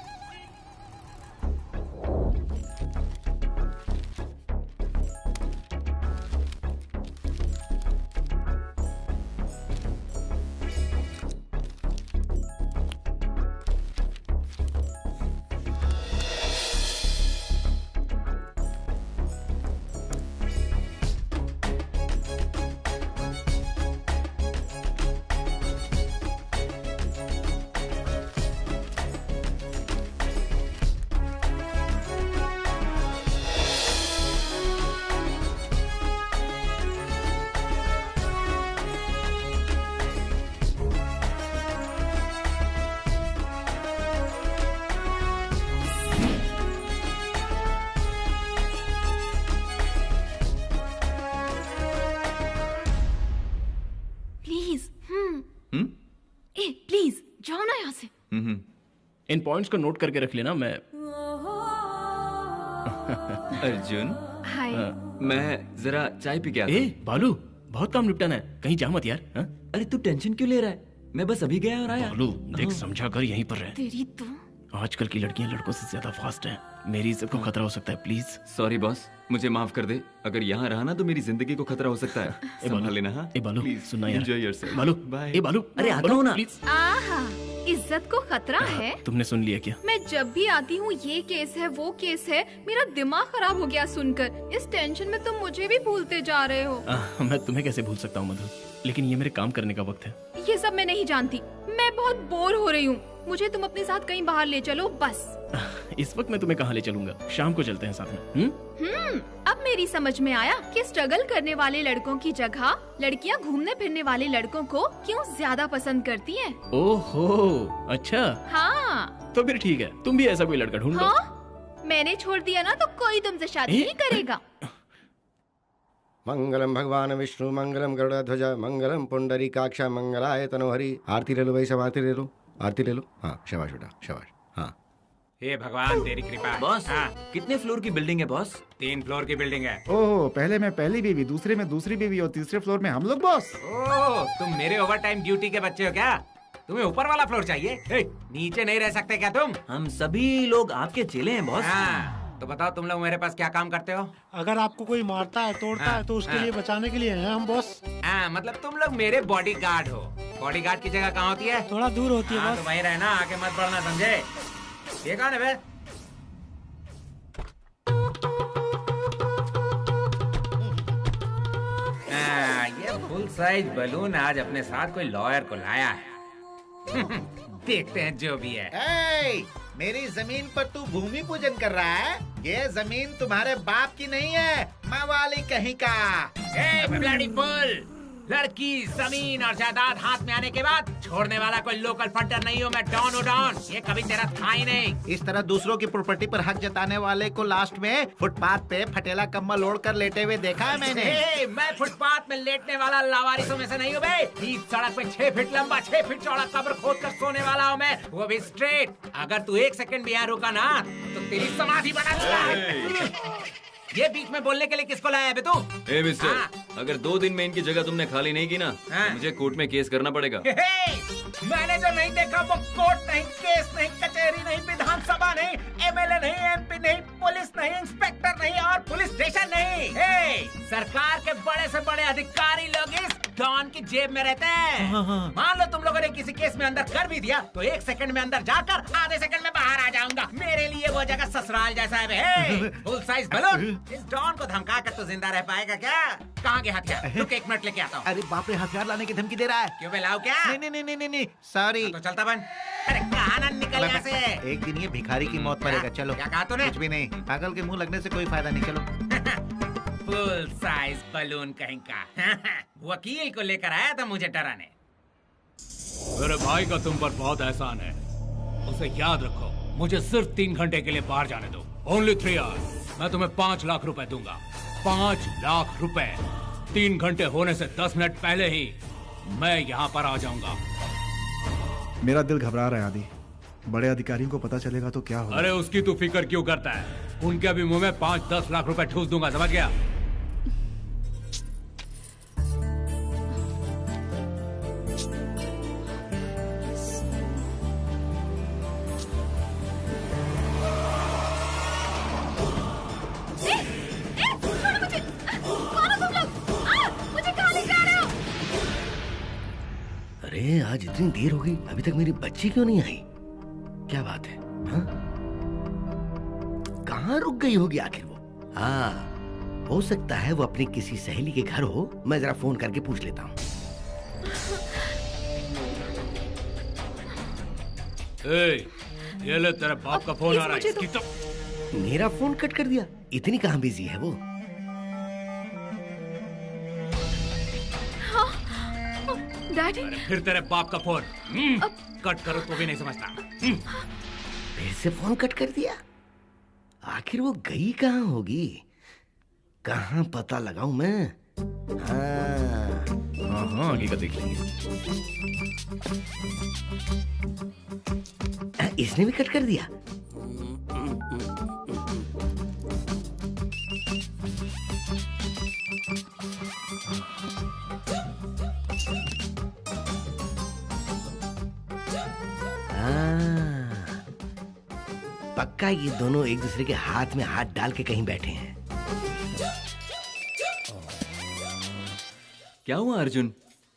प्लीज जाओ ना यहाँ से। इन पॉइंट्स को नोट करके रख लेना। मैं अर्जुन, हाय। मैं जरा चाय पी के आता हूं। बालू, बहुत काम निपटाना है, कहीं जा मत यार। अरे तू टेंशन क्यों ले रहा है? मैं बस अभी गया और आया। बालू देख, समझा कर यहीं पर रह। तेरी तो आजकल की लड़कियां लड़कों से ज्यादा फास्ट हैं। मेरी इज्जत को खतरा हो सकता है, प्लीज। सॉरी बॉस, मुझे माफ कर दे। अगर यहाँ रहा ना तो मेरी जिंदगी को खतरा हो सकता है। संभाल लेना। हाँ बालू, सुनना यार। Enjoy yourself. बालू, बाय। बालू, अरे आता हूँ ना। आहा, इज्जत को खतरा है? तुमने सुन लिया क्या? मैं जब भी आती हूँ ये केस है वो केस है, मेरा दिमाग खराब हो गया सुनकर। इस टेंशन में तुम मुझे भी भूलते जा रहे हो। मैं तुम्हें कैसे भूल सकता हूँ मधु, लेकिन ये मेरे काम करने का वक्त है। ये सब मैं नहीं जानती, मैं बहुत बोर हो रही हूँ। मुझे तुम अपने साथ कहीं बाहर ले चलो बस। इस वक्त मैं तुम्हें कहाँ ले चलूंगा? शाम को चलते हैं साथ में। अब मेरी समझ में आया कि स्ट्रगल करने वाले लड़कों की जगह लड़कियाँ घूमने फिरने वाले लड़कों को क्यों ज्यादा पसंद करती हैं। ओहो, अच्छा। हाँ तो फिर ठीक है, तुम भी ऐसा कोई लड़का ढूंढ लो। हाँ? मैंने छोड़ दिया ना तो कोई तुमसे शादी नहीं करेगा। मंगलम भगवान विष्णु, मंगलम गरुड़ध्वज, मंगलम पुंडरीकाक्ष, मंगलाय तनोहरि। आरती ले लो भाई, सब आरती ले लो, आरती ले लो। हाँ शाबाश बेटा, शाबाश। हाँ हे भगवान तेरी कृपा। बॉस, कितने फ्लोर की बिल्डिंग है बॉस? 3 फ्लोर की बिल्डिंग है। ओह, पहले में पहली बीवी, दूसरे में दूसरी बीवी और तीसरे फ्लोर में हम लोग बॉस। ओह, तुम मेरे ओवर टाइम ड्यूटी के बच्चे हो क्या? तुम्हें ऊपर वाला फ्लोर चाहिए? नीचे नहीं रह सकते क्या तुम? हम सभी लोग आपके चेले हैं बॉस। तो बताओ तुम लोग मेरे पास क्या काम करते हो? अगर आपको कोई मारता है, तोड़ता है, तो उसके लिए बचाने के लिए हैं हम बॉस। मतलब तुम लोग मेरे बॉडीगार्ड हो। बॉडीगार्ड की जगह कहाँ होती है? थोड़ा दूर होती है बॉस। तो वहीं रहना, आगे मत बढ़ना, समझे? ये कौन है बे? ये फुल साइज बलून आज अपने साथ कोई लॉयर को लाया है। देखते हैं जो भी है। मेरी जमीन पर तू भूमि पूजन कर रहा है? ये जमीन तुम्हारे बाप की नहीं है, मवाली कहीं का। ब्लडी फुल, लड़की, जमीन और जायदाद हाथ में आने के बाद छोड़ने वाला कोई लोकल फंटर नहीं हूँ मैं। डॉन हूँ डॉन, ये कभी तेरा था ही नहीं। इस तरह दूसरों की प्रॉपर्टी पर हक जताने वाले को लास्ट में फुटपाथ पे फटेला कम्बल ओढ़ कर लेटे हुए देखा है मैंने। मैं फुटपाथ में लेटने वाला लावारिसों में से नहीं हूँ बे। इस सड़क पे 6 फीट लंबा 6 फीट चौड़ा कब्र खोद कर सोने वाला हूँ मैं, वो भी स्ट्रेट। अगर तू 1 सेकंड भी यहाँ रुका ना तो तेरी समाधि बना दूंगा। ये बीच में बोलने के लिए किसको लाया है बे तू? मिस्टर, अगर 2 दिन में इनकी जगह तुमने खाली नहीं की ना, मुझे कोर्ट में केस करना पड़ेगा। मैंने जो नहीं देखा वो कोर्ट नहीं, केस नहीं, कचहरी नहीं, विधानसभा नहीं, एमएलए नहीं, एमपी नहीं, पुलिस नहीं, इंस्पेक्टर नहीं और पुलिस स्टेशन नहीं। सरकार के बड़े से बड़े अधिकारी लोग इस डॉन की जेब में रहते हैं। मान लो तुम लोगों ने किसी केस में अंदर कर भी दिया तो 1 सेकंड में अंदर जाकर आधे सेकंड में बाहर आ जाऊंगा। मेरे लिए वो जगह ससुराल जैसा है। Full size balloon. इस डॉन को धमका कर तो जिंदा रह पाएगा क्या? कहाँ के हथियार? रुक 1 मिनट लेके आता हूँ। अरे बाप रे, हथियार लाने की धमकी दे रहा है। क्यों, मैं लाऊं क्या? नहीं, सॉरी। तो चलता बन। अरे कहाँ ना निकल यहाँ से। एक दिन ये भिखारी की मौत मरेगा। चलो। क्या कहा तूने? कुछ भी नहीं, पागल के मुंह लगने से कोई फायदा नहीं। चलो। फुल साइज बलून कहीं का। वकील को लेकर आया था मुझे डराने। मेरे भाई का तुम पर बहुत एहसान है, उसे याद रखो। मुझे सिर्फ 3 घंटे के लिए बाहर जाने दो। Only 3 hours. मैं तुम्हें 5 लाख रुपए दूंगा। 5 लाख रुपए। 3 घंटे होने से 10 मिनट पहले ही मैं यहाँ पर आ जाऊंगा। मेरा दिल घबरा रहा है आदि। बड़े अधिकारियों को पता चलेगा तो क्या होगा? अरे उसकी तू फिक्र क्यों करता है? उनके भी मुंह में 5-10 लाख रुपए ठूस दूंगा, समझ गया? अरे आज इतनी देर हो गई, अभी तक मेरी बच्ची क्यों नहीं आई? क्या बात है? हाँ? कहाँ रुक गई होगी आखिर वो? हाँ, हो सकता है वो अपनी किसी सहेली के घर हो। मैं जरा फोन करके पूछ लेता हूँ। ये ले, तेरे बाप का फोन आ रहा है। इसकी तो... मेरा फोन कट कर दिया। इतनी कहाँ बिजी है वो? डैडी। फिर तेरे बाप का फोन कट करो तो भी नहीं समझता। फिर से फोन कट कर दिया। आखिर वो गई कहाँ होगी? कहाँ पता लगाऊं मैं? हाँ, आगे का देख लेंगे। इसने भी कट कर दिया। पक्का ये दोनों एक दूसरे के हाथ में हाथ डाल के कहीं बैठे हैं। क्या हुआ अर्जुन,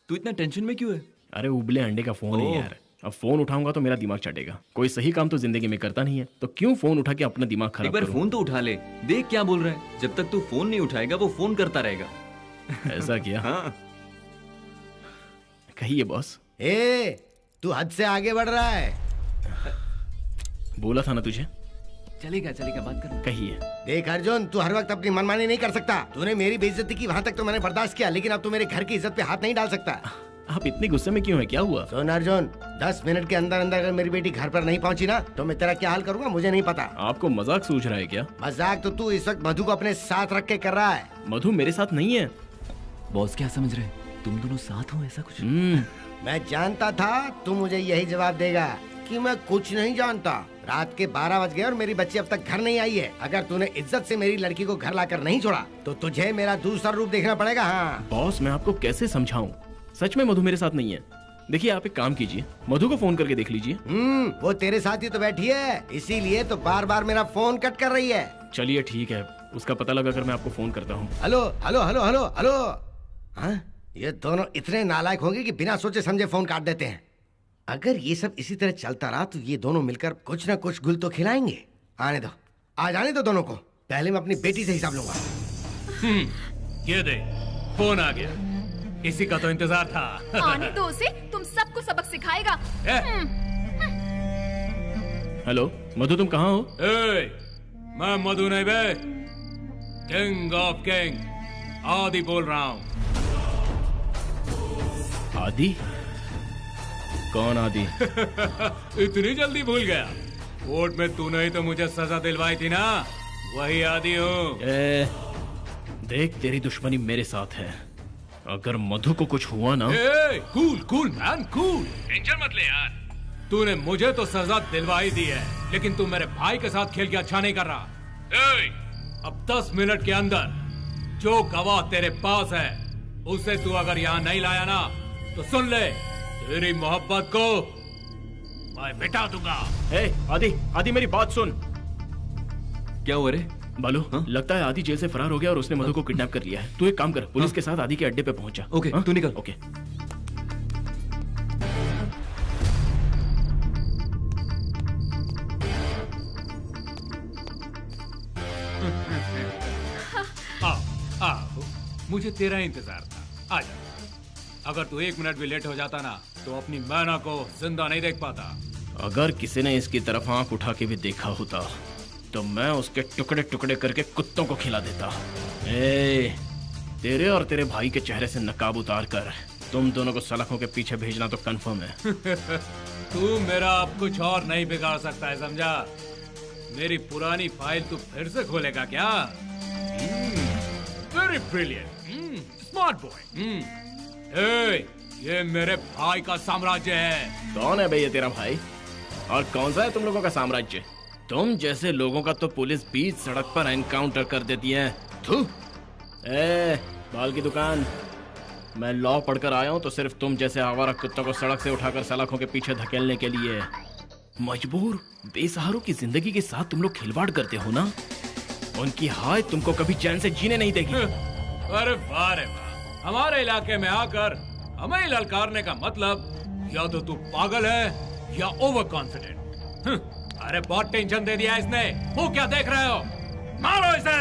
तू इतना टेंशन में क्यों है? अरे उबले अंडे का फोन है यार। अब फोन उठाऊंगा तो मेरा दिमाग चटेगा। कोई सही काम तो जिंदगी में करता नहीं है, तो क्यों फोन उठा के अपना दिमाग खराब करूं? एक बार फोन तो उठा ले, देख क्या बोल रहा है। जब तक तू फोन नहीं उठाएगा वो फोन करता रहेगा। ऐसा किया? हाँ। कहिए बॉस। तू हद से आगे बढ़ रहा है। बोला था ना तुझे। चलेगा बात कर। कहिए। देख अर्जुन, तू हर वक्त अपनी मनमानी नहीं कर सकता। तूने मेरी बेइज्जती की, वहाँ तक तो मैंने बर्दाश्त किया, लेकिन अब तू मेरे घर की इज्जत पे हाथ नहीं डाल सकता। आप इतने गुस्से में क्यों हैं? क्या हुआ? सुन अर्जुन, 10 मिनट के अंदर अंदर अगर मेरी बेटी घर पर नहीं पहुंची ना तो मैं तेरा क्या हाल करूंगा मुझे नहीं पता। आपको मजाक सूझ रहा है क्या? मजाक तो तू इस वक्त मधु को अपने साथ रख के कर रहा है। मधु मेरे साथ नहीं है। बॉस क्या समझ रहे? तुम दोनों साथ हो ऐसा कुछ? मैं जानता था तू मुझे यही जवाब देगा कि मैं कुछ नहीं जानता। रात के 12 बज गए और मेरी बच्ची अब तक घर नहीं आई है। अगर तूने इज्जत से मेरी लड़की को घर लाकर नहीं छोड़ा तो तुझे मेरा दूसरा रूप देखना पड़ेगा। हाँ बॉस, मैं आपको कैसे समझाऊं? सच में मधु मेरे साथ नहीं है। देखिए, आप एक काम कीजिए, मधु को फोन करके देख लीजिए। वो तेरे साथ ही तो बैठी है, इसीलिए तो बार बार मेरा फोन कट कर रही है। चलिए ठीक है, उसका पता लगा कर मैं आपको फोन करता हूँ। Hello hello hello hello hello. हाँ, ये दोनों इतने नालायक होंगे कि बिना सोचे समझे फोन काट देते हैं। अगर ये सब इसी तरह चलता रहा तो ये दोनों मिलकर कुछ ना कुछ गुल तो खिलाएंगे। आने दो, आ जाने दो दोनों को। पहले मैं अपनी बेटी से हिसाब लूंगा। ये दे, फोन आ गया। इसी का तो इंतजार था। आने दो उसे, तुम सबको सबक सिखाएगा। हेलो मधु, तुम कहाँ हो? मैं मधु नहीं बे, किंग ऑफ किंग आदि बोल रहा हूँ। आदि? कौन आदि? इतनी जल्दी भूल गया? कोर्ट में तूने ही तो मुझे सजा दिलवाई थी ना, वही आदि हूँ। देख, तेरी दुश्मनी मेरे साथ है। अगर मधु को कुछ हुआ ना। Cool man, cool. टेंशन मत ले यार। तूने मुझे तो सजा दिलवाई दी है, लेकिन तू मेरे भाई के साथ खेल के अच्छा नहीं कर रहा। अब 10 मिनट के अंदर जो गवाह तेरे पास है उसे तू अगर यहाँ नहीं लाया ना तो सुन ले, तेरी मोहब्बत को मैं मिटा दूंगा। आदि मेरी बात सुन। क्या हुआ रे बालू? लगता है आदि जेल से फरार हो गया और उसने मधु को किडनैप कर लिया है। तू एक काम कर, पुलिस के साथ आदि के अड्डे पे पहुंचा। ओके, तू निकल। ओके। मुझे तेरा इंतजार था। आजा। अगर तू 1 मिनट भी लेट हो जाता ना तो अपनी मैना को जिंदा नहीं देख पाता। अगर किसी ने इसकी तरफ आंख उठा के भी देखा होता तो मैं उसके टुकड़े टुकड़े करके कुत्तों को खिला देता। तेरे और तेरे भाई के चेहरे से नकाब उतार कर तुम दोनों को सलाखों के पीछे भेजना तो कंफर्म है। तू मेरा अब कुछ और नहीं बिगाड़ सकता है, समझा? मेरी पुरानी फाइल तू फिर से खोलेगा क्या? Very brilliant, smart boy. ये मेरे भाई का साम्राज्य है। कौन है भाई ये तेरा भाई? और कौन सा है तुम लोगों का साम्राज्य? तुम जैसे लोगों का तो पुलिस बीच सड़क पर एनकाउंटर कर देती है। थू। बाल की दुकान। मैं लॉ पढ़कर आया हूँ तो सिर्फ तुम जैसे आवारा कुत्तों को सड़क से उठाकर सलाखों के पीछे धकेलने के लिए। मजबूर बेसहारों की जिंदगी के साथ तुम लोग खिलवाड़ करते हो ना, उनकी हाय तुमको कभी चैन से जीने नहीं देगी। अरे वाह रे वाह, हमारे इलाके में आकर हमें ललकारने का मतलब या तो तू पागल है या ओवर कॉन्फिडेंट। अरे बहुत टेंशन दे दिया इसने। वो क्या देख रहे हो? मारो इसे।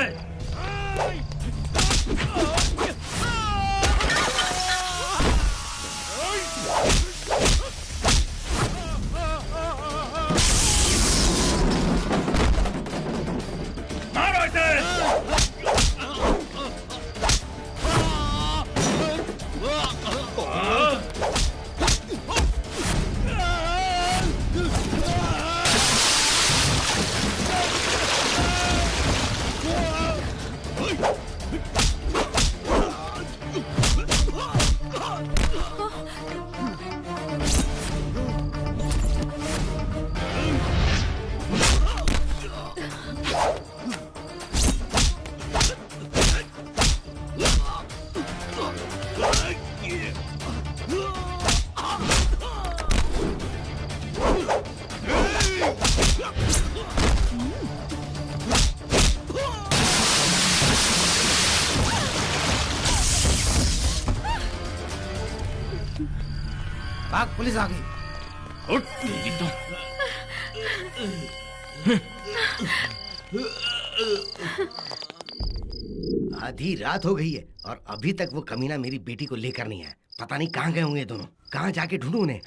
मारो इसे। पुलिस आ गई। उठ तेरी तो। आधी रात हो गई है और अभी तक वो कमीना मेरी बेटी को लेकर नहीं आया। पता नहीं कहाँ गए होंगे दोनों। कहाँ जाके ढूंढूं उन्हें?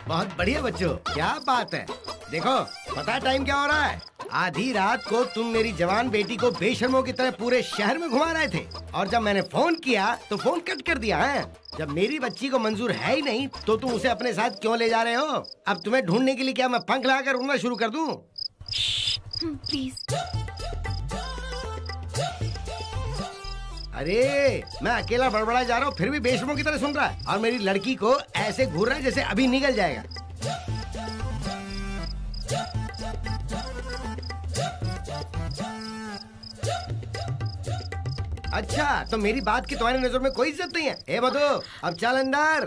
बहुत बढ़िया बच्चों, क्या बात है। देखो पता है टाइम क्या हो रहा है? आधी रात को तुम मेरी जवान बेटी को बेशर्मों की तरह पूरे शहर में घुमा रहे थे और जब मैंने फोन किया तो फोन कट कर दिया है। जब मेरी बच्ची को मंजूर है ही नहीं तो तुम उसे अपने साथ क्यों ले जा रहे हो? अब तुम्हें ढूंढने के लिए क्या मैं पंख लगाकर उड़ना शुरू कर दूं? प्लीज। अरे मैं अकेला बड़बड़ा जा रहा हूँ फिर भी बेशर्मों की तरह सुन रहा है और मेरी लड़की को ऐसे घूर रहा है जैसे अभी निकल जाएगा। अच्छा तो मेरी बात की तुम्हारी नजर में कोई इज्जत नहीं है? ए बधू अब चल अंदर।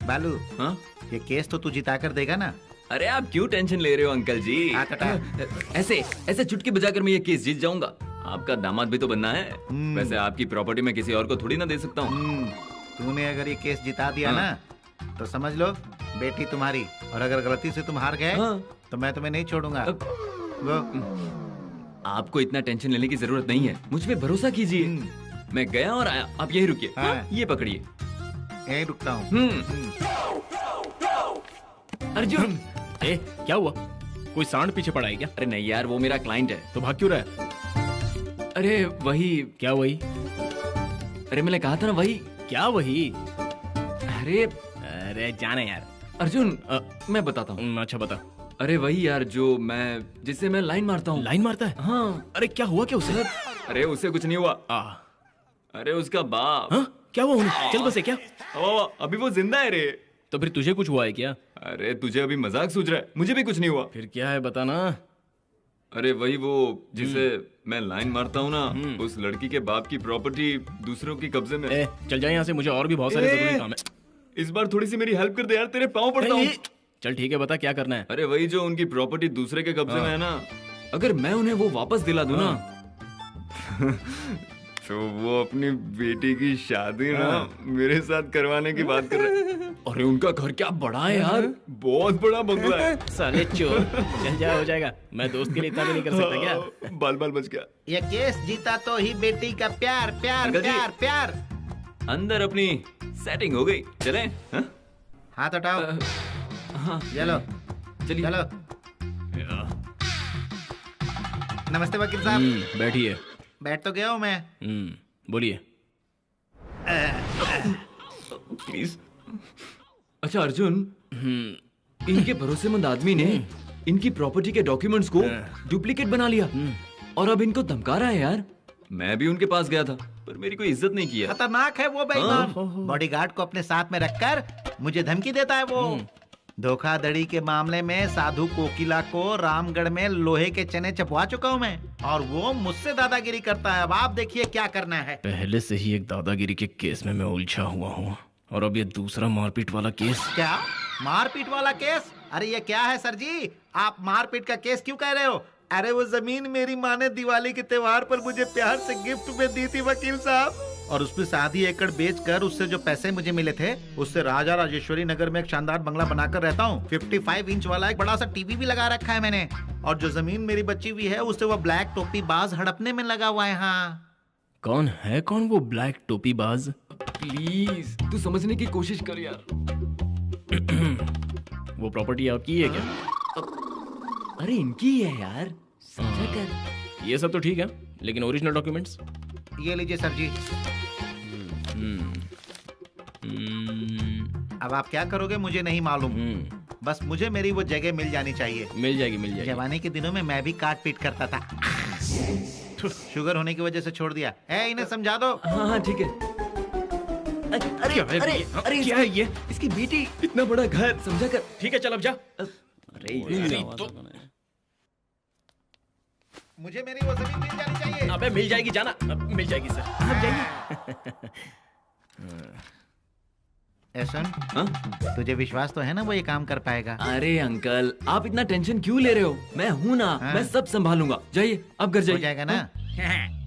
बालू, हाँ? ये केस तो तू जिता कर देगा ना? अरे आप क्यों टेंशन ले रहे हो अंकल जी? ऐसे चुटकी बजाकर मैं ये केस जीत जाऊंगा। आपका दामाद भी तो बनना है। वैसे आपकी प्रॉपर्टी मैं किसी और को थोड़ी ना दे सकता हूँ। तूने अगर ये केस जिता दिया ना तो समझ लो बेटी तुम्हारी, और अगर गलती से तुम हार गए तो मैं तुम्हें नहीं छोड़ूंगा। आपको इतना टेंशन लेने की जरूरत नहीं है, मुझ पे भरोसा कीजिए। मैं गया और आया, आप यही रुकिए। ये पकड़िए। यही रुकता हूँ। अर्जुन, क्या हुआ? कोई सांड पीछे पड़ा है क्या? अरे नहीं यार, वो मेरा क्लाइंट है। तो भाग क्यों रहा है? अरे वही। क्या वही? अरे मैंने कहा था ना वही। क्या वही? अरे जाने यार। अर्जुन मैं बताता हूँ। अच्छा बता। अरे वही यार जिससे मैं लाइन मारता हूँ। लाइन मारता है? हाँ। अरे क्या हुआ क्या उसे? अरे उसे कुछ नहीं हुआ। अरे उसका बाप। क्या हुआ उन्हें? चल बसे क्या? अभी वो जिंदा है रे। तो फिर तुझे कुछ हुआ है क्या? अरे तुझे अभी मजाक सूझ रहा है, मुझे भी कुछ नहीं हुआ। फिर क्या है बता ना। अरे वही वो जिसे मैं लाइन मारता हूँ ना, उस लड़की के बाप की प्रॉपर्टी दूसरों के कब्जे में। चल जाए यहाँ से, मुझे और भी बहुत सारे जरूरी काम है। इस बार थोड़ी सी मेरी हेल्प कर दे यार, तेरे पाँव पड़ता हूँ। चल ठीक है, बता क्या करना है। अरे वही जो उनकी प्रॉपर्टी दूसरे के कब्जे में है ना, अगर मैं उन्हें वो वापस दिला दूं ना तो वो अपनी बेटी की शादी ना मेरे साथ करवाने की बात कर रहे हैं। अरे उनका घर क्या बड़ा है यार, बहुत बड़ा बंगला है। साले चोर। चल जा, हो जाएगा। मैं दोस्त के लिए इतना भी नहीं कर सकता क्या? बाल बाल बच गया। ये केस जीता तो ही बेटी का प्यार प्यार प्यार प्यार। अंदर अपनी सेटिंग हो गई, चले? हाथ हटाओ। चलो चलिए चलो। नमस्ते वकील साहब। बैठिए। बैठ तो गया हूँ मैं। बोलिए। प्लीज। अच्छा अर्जुन, इनके भरोसेमंद आदमी ने इनकी प्रॉपर्टी के डॉक्यूमेंट्स को डुप्लीकेट बना लिया और अब इनको धमका रहा है यार। मैं भी उनके पास गया था पर मेरी कोई इज्जत नहीं किया। खतरनाक है वो बेईमान। बॉडीगार्ड को अपने साथ में रखकर मुझे धमकी देता है वो। धोखाधड़ी के मामले में साधु कोकिला को रामगढ़ में लोहे के चने चपवा चुका हूँ मैं, और वो मुझसे दादागिरी करता है। अब आप देखिए क्या करना है। पहले से ही एक दादागिरी के केस में मैं उलझा हुआ हूँ और अब ये दूसरा मारपीट वाला केस। क्या मारपीट वाला केस? अरे ये क्या है सर जी, आप मारपीट का केस क्यों कह रहे हो? अरे वो जमीन मेरी माँ ने दिवाली के त्योहार पर मुझे प्यार से गिफ्ट में दी थी वकील साहब, और उसमें 7 एकड़ बेचकर उससे जो पैसे मुझे मिले थे उससे राजा राजेश्वरी नगर में एक शानदार बंगला बनाकर रहता हूँ। 55 इंच वाला एक बड़ा सा टीवी भी लगा रखा है मैंने, और जो जमीन मेरी बची हुई है उससे वो ब्लैक टोपी बाज हड़पने में लगा हुआ है। हाँ, कौन है कौन वो ब्लैक टोपी बाज? प्लीज तू समझने की कोशिश कर यार। वो प्रॉपर्टी आपकी है क्या? अरे इनकी है यार, समझा कर। ये सब तो ठीक है, लेकिन ओरिजिनल डॉक्यूमेंट्स? ये लीजिए सर जी। अब आप क्या करोगे मुझे नहीं मालूम, बस मुझे मेरी वो जगह मिल जानी चाहिए। मिल जाएगी मिल जाएगी। जवानी के दिनों में मैं भी काट पीट करता था, शुगर होने की वजह से छोड़ दिया है। इन्हें समझा दो। हाँ ठीक है। अरे क्या है अरे अरे क्या है ये? इसकी बेटी, इतना बड़ा घर, समझा कर। ठीक है चल अब जा। अरे तो मुझे मेरी वो जमीन मिल जानी चाहिए। अबे मिल जाएगी, जाना। मिल जाएगी सर, अब जाइए। सुन, तुझे विश्वास तो है ना वो ये काम कर पाएगा? अरे अंकल आप इतना टेंशन क्यों ले रहे हो? मैं हूँ ना, मैं सब संभालूंगा। जाइए अब घर जाइए। हो जाएगा ना?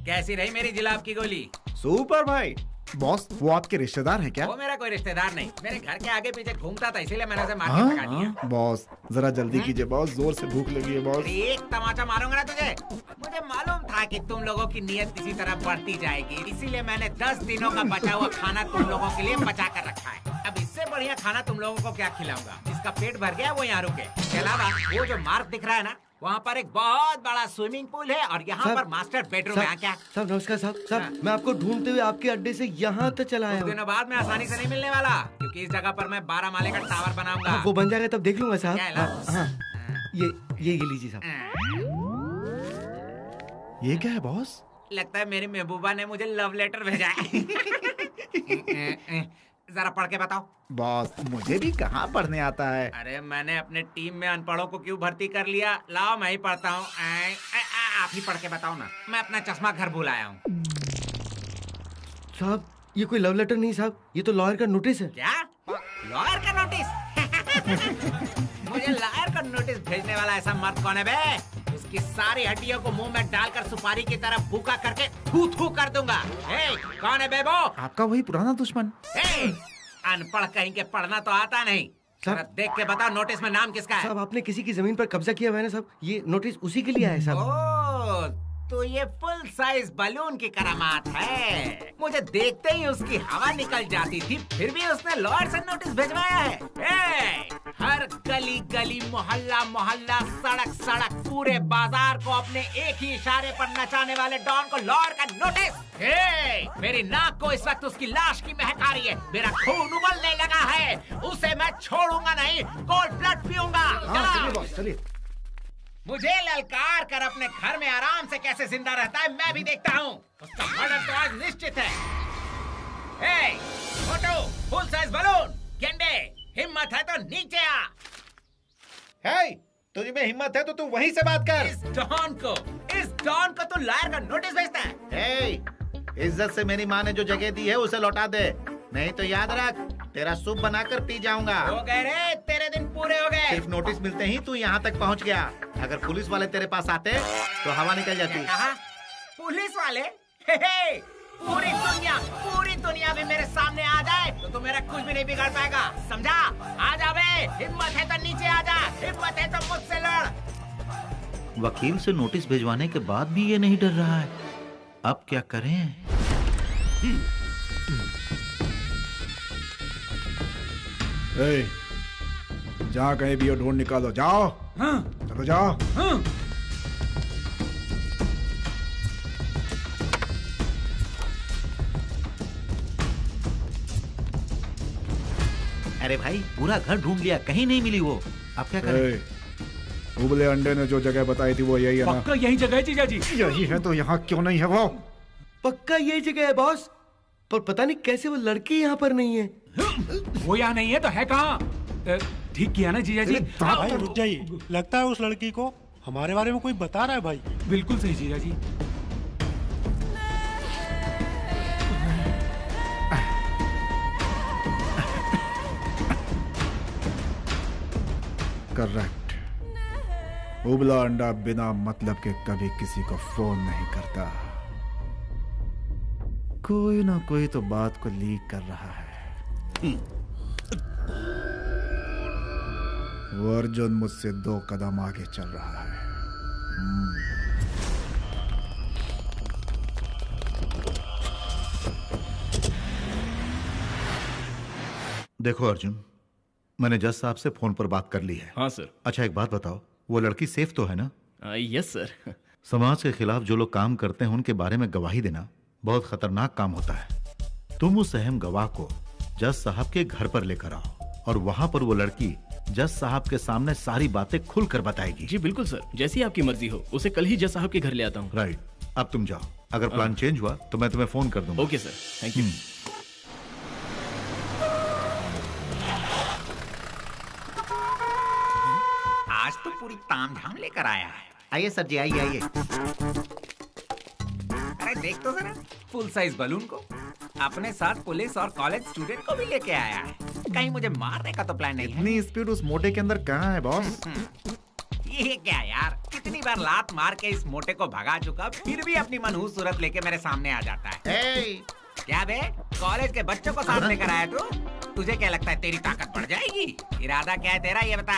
कैसी रही मेरी जिलाब की गोली? सुपर भाई। बॉस वो आपके रिश्तेदार हैं क्या? वो मेरा कोई रिश्तेदार नहीं, मेरे घर के आगे पीछे घूमता था, इसीलिए मैंने उसे मार के भगा दिया। बॉस जरा जल्दी कीजिए बॉस, जोर से भूख लगी है बॉस। एक तमाचा मारूंगा ना तुझे। मुझे मालूम था कि तुम लोगों की नीयत इसी तरह बढ़ती जाएगी, इसीलिए मैंने 10 दिनों का बचा हुआ खाना तुम लोगों के लिए बचा कर रखा है। अब इससे बढ़िया खाना तुम लोगों को क्या खिलाऊंगा? जिसका पेट भर गया वो यहाँ रुके। इसके अलावा वो जो मार्क दिख रहा है ना, वहाँ पर एक बहुत बड़ा स्विमिंग पूल है और यहाँ पर मास्टर बेडरूम है। क्या साहब नमस्कार साहब, मैं आपको ढूंढते हुए आपके अड्डे से यहाँ तक चला आया हूँ। दिनों बाद में आसानी से नहीं मिलने वाला, क्योंकि इस जगह पर मैं 12 माले का टावर बनाऊंगा। वो बन जाएगा तब देख लूंगा साहब। हाँ, ये लीजिए साहब। ये क्या है बॉस? लगता है मेरी महबूबा ने मुझे लव लेटर भेजा है। जरा पढ़ के बताओ। बॉस मुझे भी कहाँ पढ़ने आता है। अरे मैंने अपने टीम में अनपढ़ों को क्यों भर्ती कर लिया? लाओ मैं ही पढ़ता हूँ। आप ही पढ़ के बताओ ना, मैं अपना चश्मा घर भूल आया हूँ। साहब ये कोई लव लेटर नहीं साहब, ये तो लॉयर का नोटिस है। क्या लॉयर का नोटिस? मुझे लॉयर का नोटिस भेजने वाला ऐसा मर्द कौन है बे? उसकी सारी हड्डियों को मुंह में डालकर सुपारी की तरह भूखा करके थू थू कर दूंगा। कौन है बे वो? आपका वही पुराना दुश्मन। अनपढ़ कहीं के, पढ़ना तो आता नहीं। जरा देख के बताओ नोटिस में नाम किसका है? साहब आपने किसी की जमीन पर कब्जा किया हुआ है ना साहब, ये नोटिस उसी के लिए आया है साहब। तो ये फुल साइज बलून की करामात है। मुझे देखते ही उसकी हवा निकल जाती थी, फिर भी उसने लॉयर से नोटिस भिजवाया है। हर गली गली, मोहल्ला मोहल्ला, सड़क सड़क, पूरे बाजार को अपने एक ही इशारे पर नचाने वाले डॉन को लॉयर का नोटिस। मेरी नाक को इस वक्त उसकी लाश की महक आ रही है, मेरा खून उबलने लगा है, उसे मैं छोड़ूंगा नहीं, कोल्ड ब्लड पीऊंगा। चलिए मुझे ललकार कर अपने घर में आराम से कैसे जिंदा रहता है मैं भी देखता हूँ। उसका मर्डर तो आज निश्चित है। फोटो, फुल साइज बलून, गेंडे, हिम्मत है तो नीचे आ। हे, तुझ में हिम्मत है तो तू वहीं से बात कर। इस डॉन को तू लायर का नोटिस भेजता है। हे, इज्जत से मेरी माँ ने जो जगह दी है उसे लौटा दे, नहीं तो याद रख तेरा सूप बनाकर पी जाऊंगा। हो गए रे, तेरे दिन पूरे हो गए। सिर्फ नोटिस मिलते ही तू यहाँ तक पहुँच गया। अगर पुलिस वाले तेरे पास आते तो हवा निकल जाती। कहा? पुलिस वाले? पूरी दुनिया भी मेरे सामने आ जाए तो मेरा कुछ भी नहीं बिगाड़ पाएगा, समझा? आ जा बे, हिम्मत है तो नीचे आ जा, हिम्मत है तो मुझसे लड़। वकील से नोटिस भिजवाने के बाद भी ये नहीं डर रहा है, अब क्या करें? जहाँ कहीं भी हो ढूंढ निकालो, जाओ। हाँ। चलो जाओ। हाँ। अरे भाई, पूरा घर ढूंढ लिया, कहीं नहीं मिली वो, अब क्या करें? उबले अंडे ने जो जगह बताई थी वो यही है ना? पक्का यही जगह है जीजा जी। यही है तो यहाँ क्यों नहीं है वो? पक्का यही जगह है बॉस, पर पता नहीं कैसे वो लड़की यहाँ पर नहीं है। वो यहाँ नहीं है तो है कहाँ? ठीक किया ना जीजा जी। भाई रुक जाइए, लगता है उस लड़की को हमारे बारे में कोई बता रहा है भाई। बिल्कुल सही जीजा जी। करेक्ट, उबला अंडा बिना मतलब के कभी किसी को फोन नहीं करता। कोई ना कोई तो बात को लीक कर रहा है। वो अर्जुन मुझसे 2 कदम आगे चल रहा है। देखो अर्जुन, मैंने जज साहब से फोन पर बात कर ली है। हाँ सर। अच्छा एक बात बताओ, वो लड़की सेफ तो है ना? Yes sir. समाज के खिलाफ जो लोग काम करते हैं उनके बारे में गवाही देना बहुत खतरनाक काम होता है। तुम उस अहम गवाह को जज साहब के घर पर लेकर आओ और वहां पर वो लड़की जज साहब के सामने सारी बातें खुलकर बताएगी। जी बिल्कुल सर, जैसी आपकी मर्जी हो। उसे कल ही जज साहब के घर ले आता हूँ। राइट, अब तुम जाओ, अगर प्लान चेंज हुआ तो मैं तुम्हें फोन कर दूंगा। Okay sir, thank you. आज तो पूरी तामझाम लेकर आया है। आइए सर जी, आइए आइए। अरे देख तो जरा, फुल साइज बलून को अपने साथ पुलिस और कॉलेज स्टूडेंट को भी लेके आया है। कहीं मुझे मारने का तो प्लान नहीं है। इतनी स्पीड उस मोटे के अंदर कहाँ है बॉस? ये क्या यार, कितनी बार लात मार के इस मोटे को भगा चुका, फिर भी अपनी मनहूस सूरत लेके मेरे सामने आ जाता है। क्या बे, कॉलेज के बच्चों को साथ लेकर आया तू? तुझे क्या लगता है तेरी ताकत बढ़ जाएगी? इरादा क्या है तेरा, ये बता।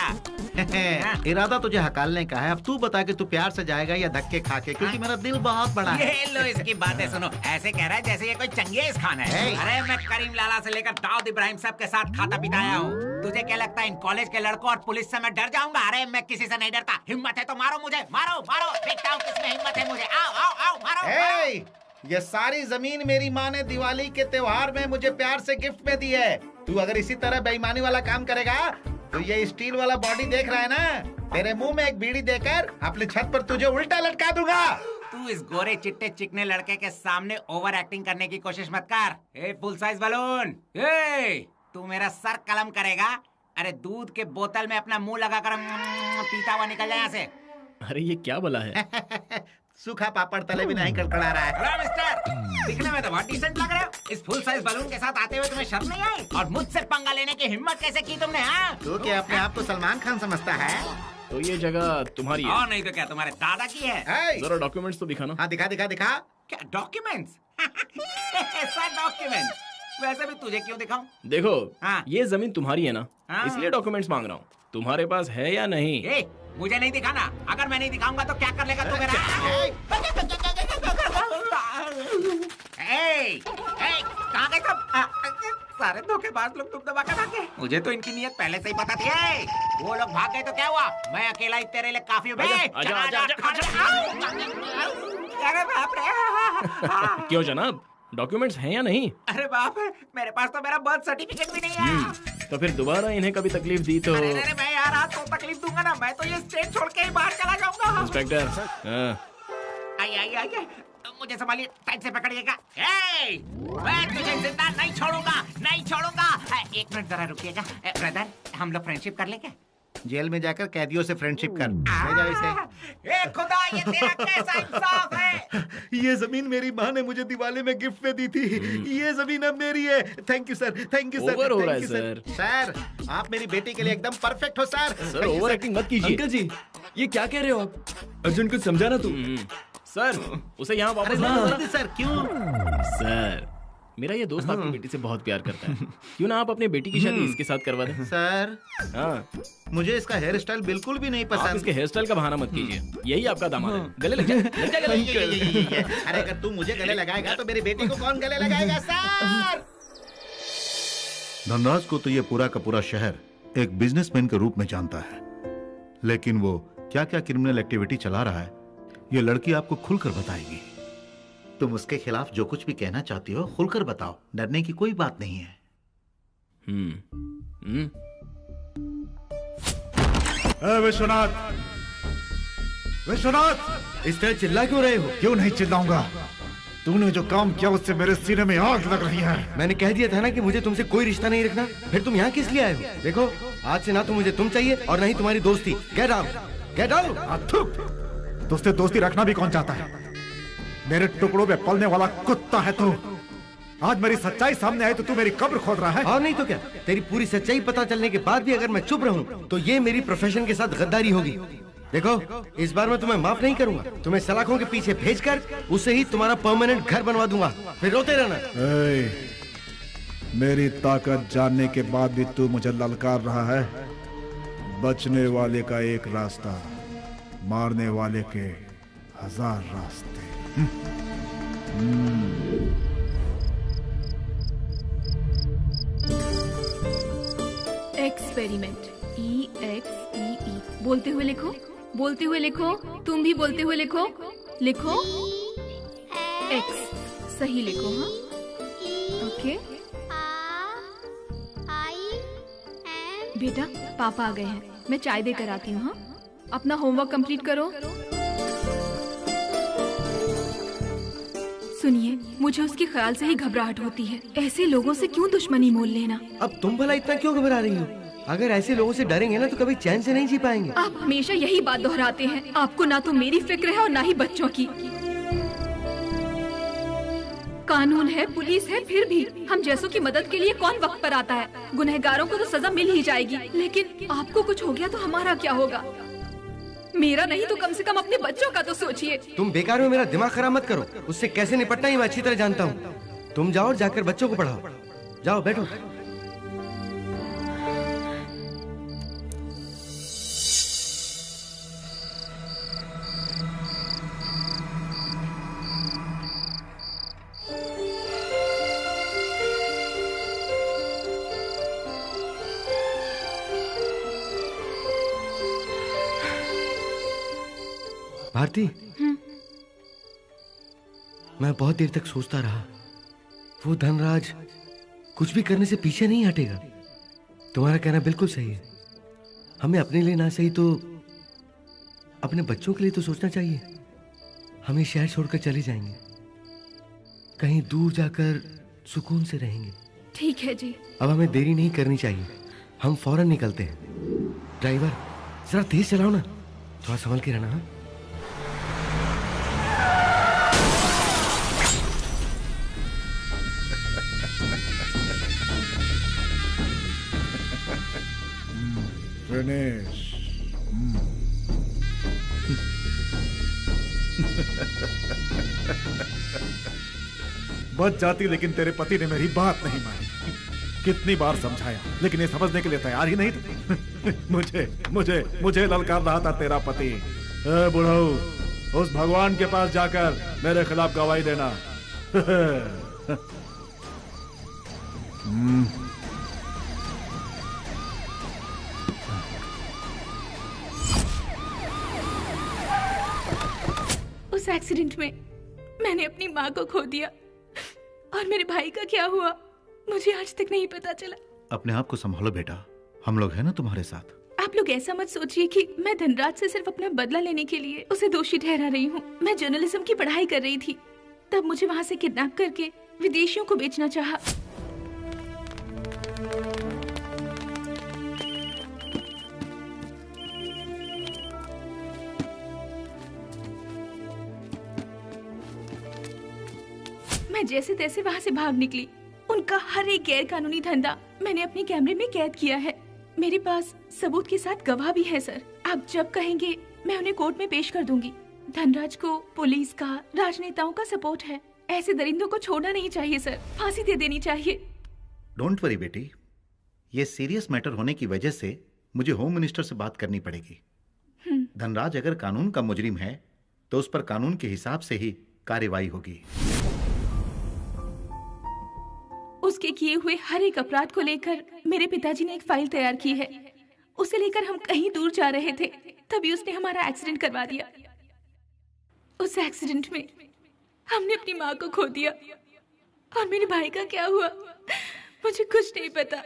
इरादा तुझे हकालने का है, अब तू बता कि तू प्यार से जाएगा या धक्के खा के, क्योंकि मेरा दिल बहुत बड़ा है। ये लो इसकी बातें सुनो, ऐसे कह रहा है जैसे ये कोई चंगेज खान है। अरे मैं करीम लाला से लेकर दाऊद इब्राहिम साहब के साथ खाता पीता आया हूँ। तुझे क्या लगता है इन कॉलेज के लड़कों और पुलिस से मैं डर जाऊंगा? अरे मैं किसी से नहीं डरता। हिम्मत है तो मारो मुझे, मारो मारो, देखता हूँ किसमें हिम्मत है। मुझे आओ आओ आओ, मारो। ये सारी जमीन मेरी माँ ने दिवाली के त्योहार में मुझे प्यार से गिफ्ट में दी है। तू अगर इसी तरह बेईमानी वाला काम करेगा तो ये स्टील वाला बॉडी देख रहा है ना, तेरे मुंह में एक बीड़ी देकर अपनी छत पर तुझे उल्टा लटका दूंगा। तू इस गोरे चिट्टे चिकने लड़के के सामने ओवर एक्टिंग करने की कोशिश मत कर। ए फुल साइज बलून, ए तू मेरा सर कलम करेगा? अरे दूध के बोतल में अपना मुंह लगाकर पीता हुआ निकल जाए यहाँ से। अरे ये क्या बोला है? सूखा पापड़ तले भी नहीं कड़कड़ा रहा है। हेलो मिस्टर, दिखने में तो बहुत डिसेंट लग रहे हो। इस फुल साइज बलून के साथ आते हुए तुम्हें शर्म नहीं आई? और मुझसे पंगा लेने की हिम्मत कैसे की तुमने? हाँ, तू क्या अपने आप को सलमान खान समझता है? तो ये जगह तुम्हारी है? और नहीं तो क्या तुम्हारे दादा की है? जरा डॉक्यूमेंट्स तो दिखाना। हाँ दिखा दिखा दिखा। क्या डॉक्यूमेंट्स? ऐसा डॉक्यूमेंट्स? वैसे भी तुझे क्यों दिखाऊं? देखो, हाँ। ये जमीन तुम्हारी है ना, हाँ। इसलिए डॉक्यूमेंट्स मांग रहा हूँ। तुम्हारे पास है या नहीं? मुझे नहीं दिखाना। अगर मैं नहीं दिखाऊंगा तो क्या कर लेगा तू मेरा? कहाँ गए सब? सारे धोखेबाज लोग तुम दबा कर भागे। मुझे तो इनकी नीयत पहले से ही पता थी। वो लोग भाग गए तो क्या हुआ? मैं अकेला ही तेरे लिए काफी हूँ। अरे बाप रे। क्यों जनाब, डॉक्यूमेंट्स हैं या नहीं? अरे बाप रे, मेरे पास तो मेरा बर्थ सर्टिफिकेट भी नहीं है। तो फिर दोबारा इन्हें कभी तकलीफ दी तो? अरे मैं यार आज तो तकलीफ दूंगा ना, मैं तो ये स्टेट छोड़ के ही बाहर चला जाऊंगा। इंस्पेक्टर, आइए आइए आइए, मुझे संभालिए, टाइट से पकड़िएगा। मैं तुझे जिंदा नहीं छोड़ूंगा, नहीं छोड़ूंगा। एक मिनट जरा रुकिएगा। ब्रदर, हम लोग फ्रेंडशिप कर ले क्या? जेल में जाकर कैदियों से फ्रेंडशिप कर। ले जाओ इसे। ए खुदा, ये तेरा कैसा इंसाफ है? ये जमीन मेरी माँ ने मुझे दिवाली में गिफ्ट में दी थी। ये जमीन अब मेरी है। Thank you sir, thank you sir. Over हो रहा है सर। सर, आप मेरी बेटी के लिए एकदम परफेक्ट हो सर। सर ओवर एक्टिंग मत कीजिए। अंकल जी, ये क्या कह रहे हो आप? अर्जुन कुछ समझा ना तू। सर, उसे यहाँ वापस लाना। सर क्यों? सर, मेरा ये दोस्त आपकी बेटी से बहुत प्यार करता है। क्यों ना आप अपनी बेटी की शादी इसके साथ करवा दें? सर, हाँ, मुझे इसका हेयर स्टाइल बिल्कुल भी नहीं पसंद। आप इसके हेयर स्टाइल का बहाना मत कीजिए। यही आपका दामाद है। गले लग जाए, गले। अरे अगर तू मुझे गले लगाएगा तो मेरी बेटी को कौन गले लगाएगा सर? धनराज को तो ये पूरा का पूरा शहर एक बिजनेसमैन के रूप में जानता है, लेकिन वो क्या क्या क्रिमिनल एक्टिविटी चला रहा है ये लड़की आपको खुलकर बताएगी। तुम उसके खिलाफ जो कुछ भी कहना चाहती हो खुलकर बताओ, डरने की कोई बात नहीं है। विश्वनाथ, विश्वनाथ, इस तरह चिल्ला क्यों रहे हो? क्यों नहीं चिल्लाऊंगा? तूने जो काम किया उससे मेरे सीने में आग लग रही है। मैंने कह दिया था ना कि मुझे तुमसे कोई रिश्ता नहीं रखना। फिर तुम यहाँ किस लिए आए हो? देखो, आज से ना तो मुझे तुम चाहिए और ना ही तुम्हारी दोस्ती। Get out, get out. तुझसे दोस्ती रखना भी कौन चाहता है? मेरे टुकड़ों में पलने वाला कुत्ता है तू। आज मेरी सच्चाई सामने आई तो तू मेरी कब्र खोद रहा है। और नहीं तो क्या? तेरी पूरी सच्चाई पता चलने के बाद भी अगर मैं चुप रहूं तो ये मेरी प्रोफेशन के साथ गद्दारी होगी। देखो, इस बार मैं तुम्हें माफ नहीं करूंगा। तुम्हें सलाखों के पीछे भेजकर उसे ही तुम्हारा परमानेंट घर बनवा दूंगा। फिर रोते रहना। मेरी ताकत जानने के बाद भी तू मुझे ललकार रहा है। बचने वाले का एक रास्ता, मारने वाले के 1000 रास्ते। Experiment, EXEE। बोलते हुए लिखो, बोलते हुए लिखो। तुम भी बोलते हुए लिखो। लिखो X, सही लिखो। हाँ, ओके। बेटा, पापा आ गए हैं, मैं चाय देकर आती हूँ। हाँ, अपना होमवर्क कंप्लीट करो। सुनिए, मुझे उसके ख्याल से ही घबराहट होती है। ऐसे लोगों से क्यों दुश्मनी मोल लेना? अब तुम भला इतना क्यों घबरा रही हो? अगर ऐसे लोगों से डरेंगे ना तो कभी चैन से नहीं जी पाएंगे। आप हमेशा यही बात दोहराते हैं। आपको ना तो मेरी फिक्र है और ना ही बच्चों की। कानून है, पुलिस है, फिर भी हम जैसों की मदद के लिए कौन वक्त पर आता है? गुनहगारों को तो सजा मिल ही जाएगी, लेकिन आपको कुछ हो गया तो हमारा क्या होगा? मेरा नहीं तो कम से कम अपने बच्चों का तो सोचिए। तुम बेकार में मेरा दिमाग खराब मत करो। उससे कैसे निपटना ही मैं अच्छी तरह जानता हूँ। तुम जाओ और जाकर बच्चों को पढ़ाओ। जाओ, बैठो। भारती, मैं बहुत देर तक सोचता रहा। वो धनराज कुछ भी करने से पीछे नहीं हटेगा। तुम्हारा कहना बिल्कुल सही है। हमें अपने लिए ना सही तो अपने बच्चों के लिए तो सोचना चाहिए। हम ये शहर छोड़कर चले जाएंगे, कहीं दूर जाकर सुकून से रहेंगे। ठीक है जी। अब हमें देरी नहीं करनी चाहिए। हम फौरन निकलते हैं। ड्राइवर, जरा तेज चलाओ ना, थोड़ा संभल के रहना। हाँ, फिनिश। बच जाती, लेकिन तेरे पति ने मेरी बात नहीं मानी। कितनी बार समझाया, लेकिन ये समझने के लिए तैयार ही नहीं थे। मुझे ललकार रहा था तेरा पति। बुढ़ऊ, उस भगवान के पास जाकर मेरे खिलाफ गवाही देना। उस एक्सीडेंट में मैंने अपनी माँ को खो दिया, और मेरे भाई का क्या हुआ मुझे आज तक नहीं पता चला। अपने आप को संभालो बेटा, हम लोग हैं ना तुम्हारे साथ। आप लोग ऐसा मत सोचिए कि मैं धनराज से सिर्फ अपना बदला लेने के लिए उसे दोषी ठहरा रही हूँ। मैं जर्नलिज्म की पढ़ाई कर रही थी। तब मुझे वहाँ से किडनैप करके विदेशियों को बेचना चाहा। मैं जैसे तैसे वहाँ से भाग निकली। उनका हर एक गैर कानूनी धंधा मैंने अपने कैमरे में कैद किया है। मेरे पास सबूत के साथ गवाह भी है सर। आप जब कहेंगे मैं उन्हें कोर्ट में पेश कर दूंगी। धनराज को पुलिस का, राजनेताओं का सपोर्ट है। ऐसे दरिंदों को छोड़ना नहीं चाहिए सर, फांसी दे देनी चाहिए। डोंट वरी बेटी, ये सीरियस मैटर होने की वजह से मुझे होम मिनिस्टर से बात करनी पड़ेगी। धनराज अगर कानून का मुजरिम है तो उस पर कानून के हिसाब से ही कार्रवाई होगी। उसके किए हुए हर एक अपराध को लेकर मेरे पिताजी ने एक फाइल तैयार की है। उसे लेकर हम कहीं दूर जा रहे थे, तभी उसने हमारा एक्सीडेंट करवा दिया। उस एक्सीडेंट में हमने अपनी माँ को खो दिया और मेरे भाई का क्या हुआ मुझे कुछ नहीं पता।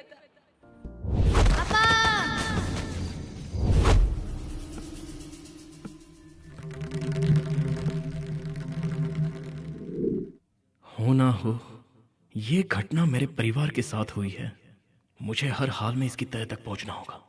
हो ना हो, ये घटना मेरे परिवार के साथ हुई है। मुझे हर हाल में इसकी तह तक पहुंचना होगा।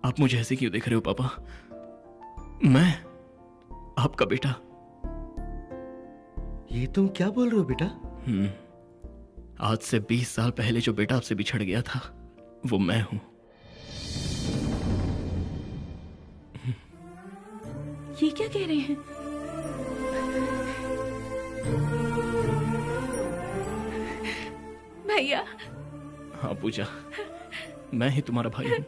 आप मुझे ऐसे क्यों देख रहे हो पापा? मैं आपका बेटा। ये तुम क्या बोल रहे हो बेटा? आज से 20 साल पहले जो बेटा आपसे बिछड़ गया था वो मैं हूं। ये क्या कह रहे हैं? भैया। हाँ पूजा, मैं ही तुम्हारा भाई हूं।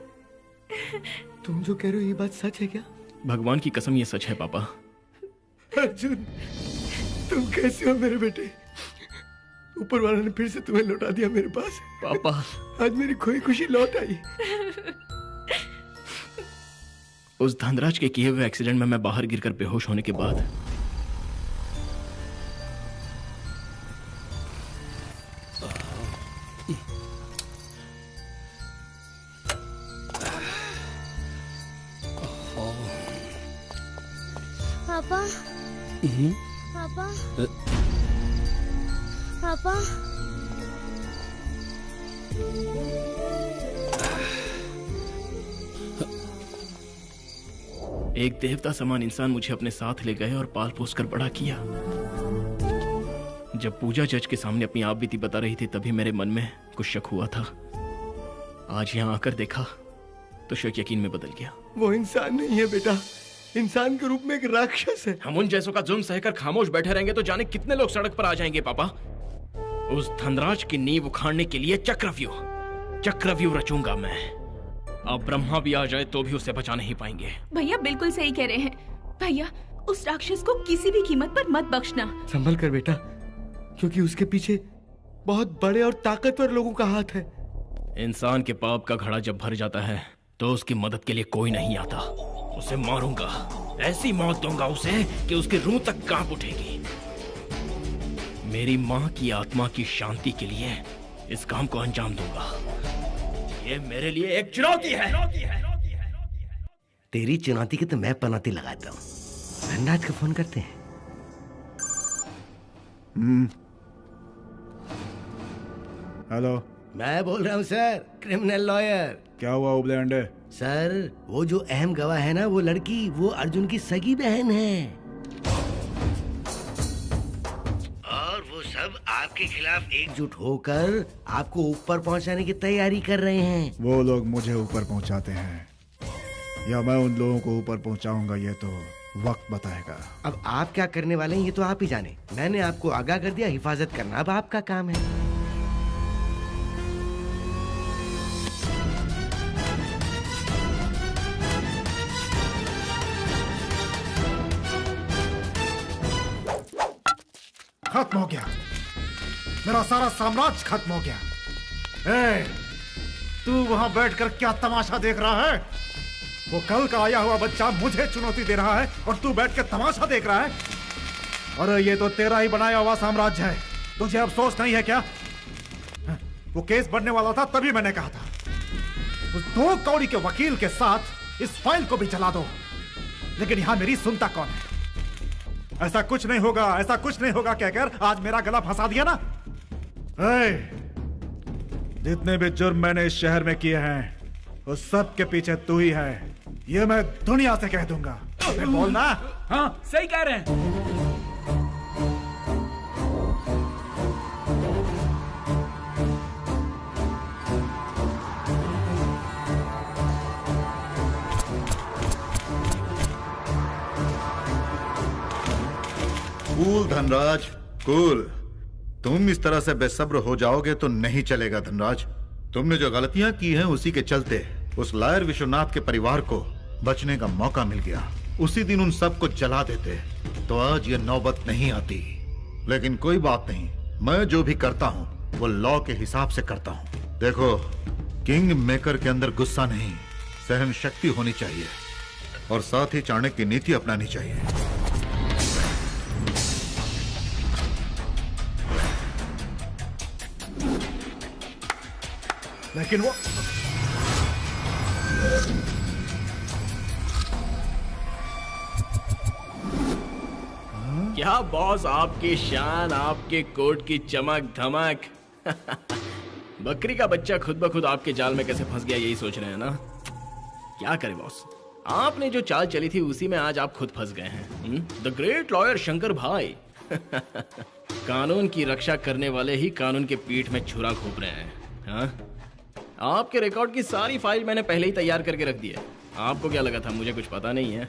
तुम जो कह रहे हो ये बात सच है क्या? भगवान की कसम ये सच है पापा। अर्जुन, तुम कैसे हो मेरे बेटे? ऊपर वाला ने फिर से तुम्हें लौटा दिया मेरे पास। पापा, आज मेरी खोई खुशी लौट आई। उस धनराज के किए हुए एक्सीडेंट में मैं बाहर गिरकर बेहोश होने के बाद पापा, पापा, पापा, एक देवता समान इंसान मुझे अपने साथ ले गए और पाल पोस कर बड़ा किया। जब पूजा जज के सामने अपनी आप बीती बता रही थी तभी मेरे मन में कुछ शक हुआ था। आज यहाँ आकर देखा तो शक यकीन में बदल गया। वो इंसान नहीं है बेटा, इंसान के रूप में एक राक्षस है। हम उन जैसों का जुल्म सहकर खामोश बैठे रहेंगे तो जाने कितने लोग सड़क पर आ जाएंगे पापा। उस धनराज की नींव उखाड़ने के लिए चक्रव्यूह रचूंगा मैं। अब ब्रह्मा भी आ जाए तो भी उसे बचा नहीं पाएंगे। भैया बिल्कुल सही कह रहे हैं। भैया उस राक्षस को किसी भी कीमत पर मत बख्शना। संभल कर बेटा, क्योंकि उसके पीछे बहुत बड़े और ताकतवर लोगों का हाथ है। इंसान के पाप का घड़ा जब भर जाता है तो उसकी मदद के लिए कोई नहीं आता। उसे मारूंगा, ऐसी मौत दूंगा उसे कि उसकी रूह तक कांप उठेगी। मेरी माँ की आत्मा की शांति के लिए इस काम को अंजाम दूंगा। ये मेरे लिए एक चुनौती है। तेरी चुनौती की तो मैं पनौती लगाता हूँ। धनराज को फोन करते हैं। हेलो। मैं बोल रहा हूँ सर, क्रिमिनल लॉयर। क्या हुआ उबले अंडे? सर वो जो अहम गवाह है ना, वो लड़की, वो अर्जुन की सगी बहन है और वो सब आपके खिलाफ एकजुट होकर आपको ऊपर पहुंचाने की तैयारी कर रहे हैं। वो लोग मुझे ऊपर पहुंचाते हैं या मैं उन लोगों को ऊपर पहुंचाऊंगा, ये तो वक्त बताएगा। अब आप क्या करने वाले हैं ये तो आप ही जाने। मैंने आपको आगाह कर दिया, हिफाजत करना अब आपका काम है। खत्म हो गया, मेरा सारा साम्राज्य खत्म हो गया। ए, तू वहां बैठकर क्या तमाशा देख रहा है? वो कल का आया हुआ बच्चा मुझे चुनौती दे रहा है और तू बैठ के तमाशा देख रहा है। अरे ये तो तेरा ही बनाया हुआ साम्राज्य है, तुझे अफसोस नहीं है क्या? वो केस बढ़ने वाला था तभी मैंने कहा था उस 2 कौड़ी के वकील के साथ इस फाइल को भी चला दो, लेकिन यहां मेरी सुनता कौन है? ऐसा कुछ नहीं होगा, ऐसा कुछ नहीं होगा कहकर आज मेरा गला फंसा दिया ना। जितने भी जुर्म मैंने इस शहर में किए हैं उस सब के पीछे तू ही है, ये मैं दुनिया से कह दूंगा। बोलना। हाँ सही कह रहे हैं। Cool Dhanraj, cool. तुम इस तरह से बेसब्र हो जाओगे तो नहीं चलेगा धनराज। तुमने जो गलतियां की हैं उसी के चलते उस लायर विश्वनाथ के परिवार को बचने का मौका मिल गया। उसी दिन उन सबको जला देते तो आज ये नौबत नहीं आती। लेकिन कोई बात नहीं, मैं जो भी करता हूँ वो लॉ के हिसाब से करता हूँ। देखो, किंग मेकर के अंदर गुस्सा नहीं, सहन शक्ति होनी चाहिए और साथ ही चाणक्य की नीति अपनानी चाहिए। लेकिन वो क्या बॉस, आपकी शान, आपके कोट की चमक धमक। बकरी का बच्चा खुद ब खुद आपके जाल में कैसे फंस गया, यही सोच रहे हैं ना? क्या करे बॉस, आपने जो चाल चली थी उसी में आज आप खुद फंस गए हैं। द ग्रेट लॉयर शंकर भाई। कानून की रक्षा करने वाले ही कानून के पीठ में छुरा घोंप रहे हैं। हाँ? आपके रिकॉर्ड की सारी फाइल मैंने पहले ही तैयार करके रख दी है। आपको क्या लगा था मुझे कुछ पता नहीं है?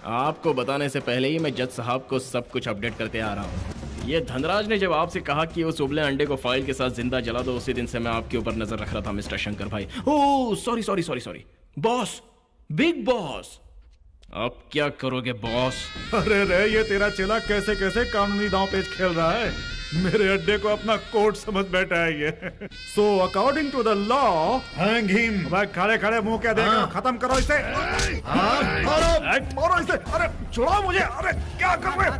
आपको बताने से पहले ही मैं जज साहब को सब कुछ अपडेट करते आ रहा हूँ। ये धनराज ने जब आपसे कहा कि उस उबले अंडे को फाइल के साथ जिंदा जला दो, उसी दिन से मैं आपके ऊपर नजर रख रहा था मिस्टर शंकर भाई। Oh sorry sorry sorry sorry boss, big boss. अब क्या करोगे बॉस? अरे रे, ये तेरा चेला कैसे कैसे कानूनी दांव पेच खेल रहा है। मेरे अड्डे को अपना कोर्ट समझ बैठा है ये। So according to the law hang him. भाई खड़े खड़े मुंह क्या देख रहे हो? खत्म करो इसे। मारो इसे। अरे छोड़ो मुझे। अरे क्या कर रहे हो?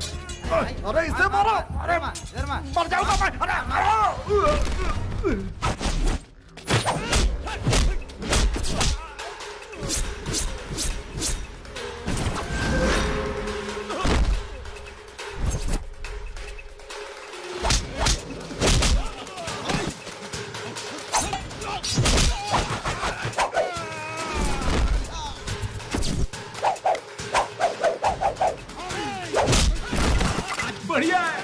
अरे इसे मारो। अरे मर जाऊंगा मैं। अरे बढ़िया है।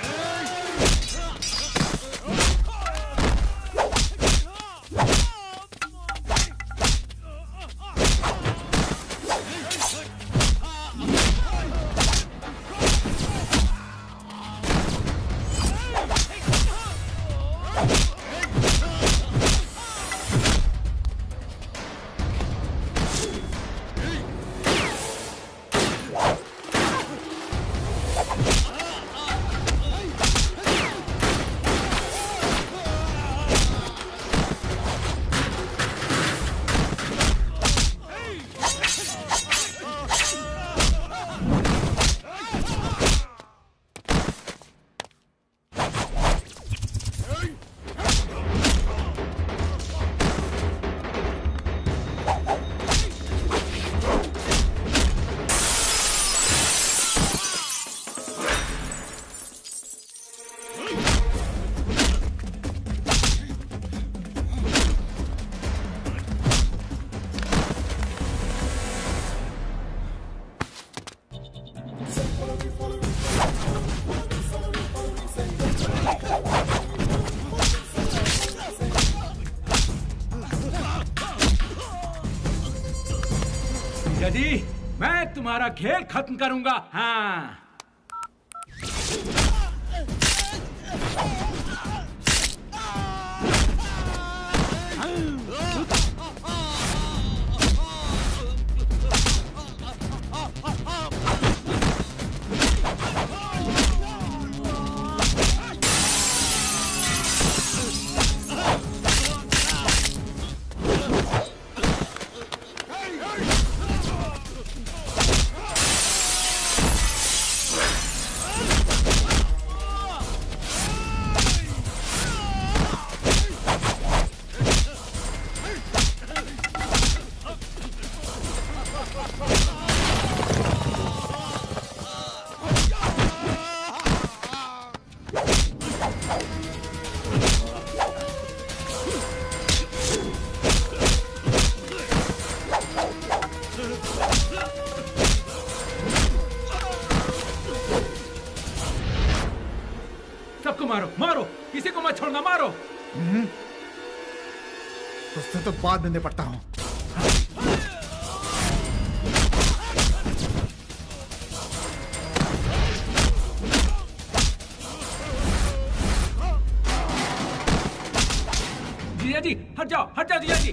जीजा जी, मैं तुम्हारा खेल खत्म करूंगा। हाँ मारो मारो, किसी को मत छोड़ना, मारो। उससे तो बाद में निपटता हूँ। जीजा जी हट जाओ जीजा जी।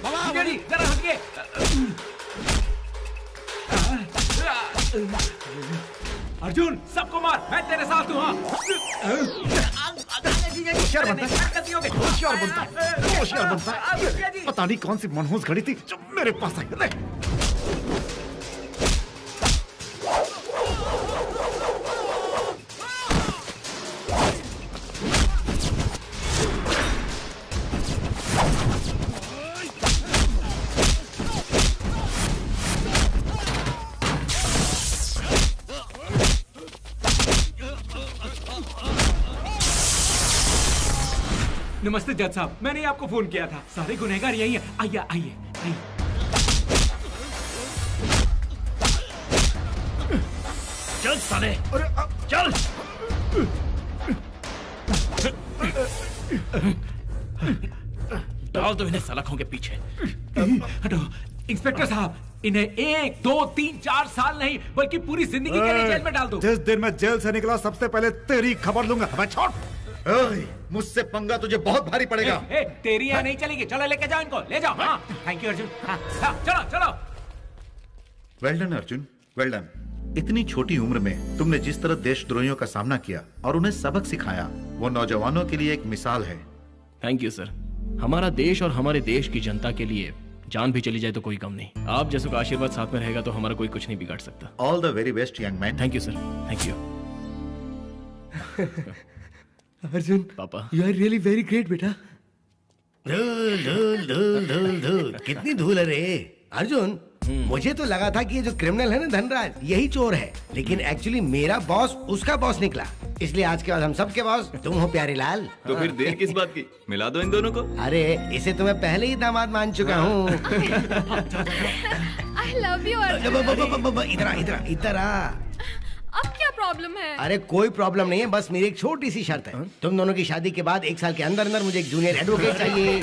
जीजा जी जरा हटिए। अर्जुन सबको मार, मैं तेरे साथ हूँ। होशियार बनता है, होशियार बनता है। पता नहीं कौन सी मनहूस घड़ी थी जो मेरे पास आई। नमस्ते जज साहब, मैंने ही आपको फोन किया था। सारे गुनहगार यही हैं। आइए आइए आइए। चल साले, चल। डाल दो इन्हें सलाखों के पीछे। हटो इंस्पेक्टर साहब, इन्हें 1, 2, 3, 4 साल नहीं बल्कि पूरी जिंदगी के लिए जेल में डाल दो। जिस दिन मैं जेल से निकला सबसे पहले तेरी खबर लूंगा। मैं छोड़। मुझसे पंगा तुझे बहुत भारी पड़ेगा। तेरी यहाँ नहीं चलेगी। चलो लेके जाओ इनको, ले जाओ। हाँ थैंक यू अर्जुन। हाँ चलो चलो। Well done Arjun, well done. इतनी छोटी उम्र में तुमने जिस तरह देशद्रोहियों का सामना किया और उन्हें सबक सिखाया, वो नौजवानों के लिए एक मिसाल है। Thank you sir. हमारा देश और हमारे देश की जनता के लिए जान भी चली जाए तो कोई कम नहीं। आप जैसों का आशीर्वाद साथ में रहेगा तो हमारा कोई कुछ नहीं बिगाड़ सकता। All the very best young man. Thank you sir, thank you. Arjun पापा, you are really very great बेटा। धूल धूल धूल धूल धूल, कितनी धूल है रे अर्जुन। मुझे तो लगा था कि ये जो क्रिमिनल है ना धनराज, यही चोर है, लेकिन एक्चुअली मेरा बॉस उसका बॉस निकला। इसलिए आज के बाद हम सब के बॉस तुम हो प्यारे लाल। तो फिर देर किस बात की, मिला दो इन दोनों को। अरे इसे तो मैं पहले ही दामाद मान चुका हूँ। I love you Arjun. इधर आ। अब क्या प्रॉब्लम है? अरे कोई प्रॉब्लम नहीं है, बस मेरी एक छोटी सी शर्त है। तुम दोनों की शादी के बाद 1 साल के अंदर अंदर मुझे एक जूनियर एडवोकेट चाहिए।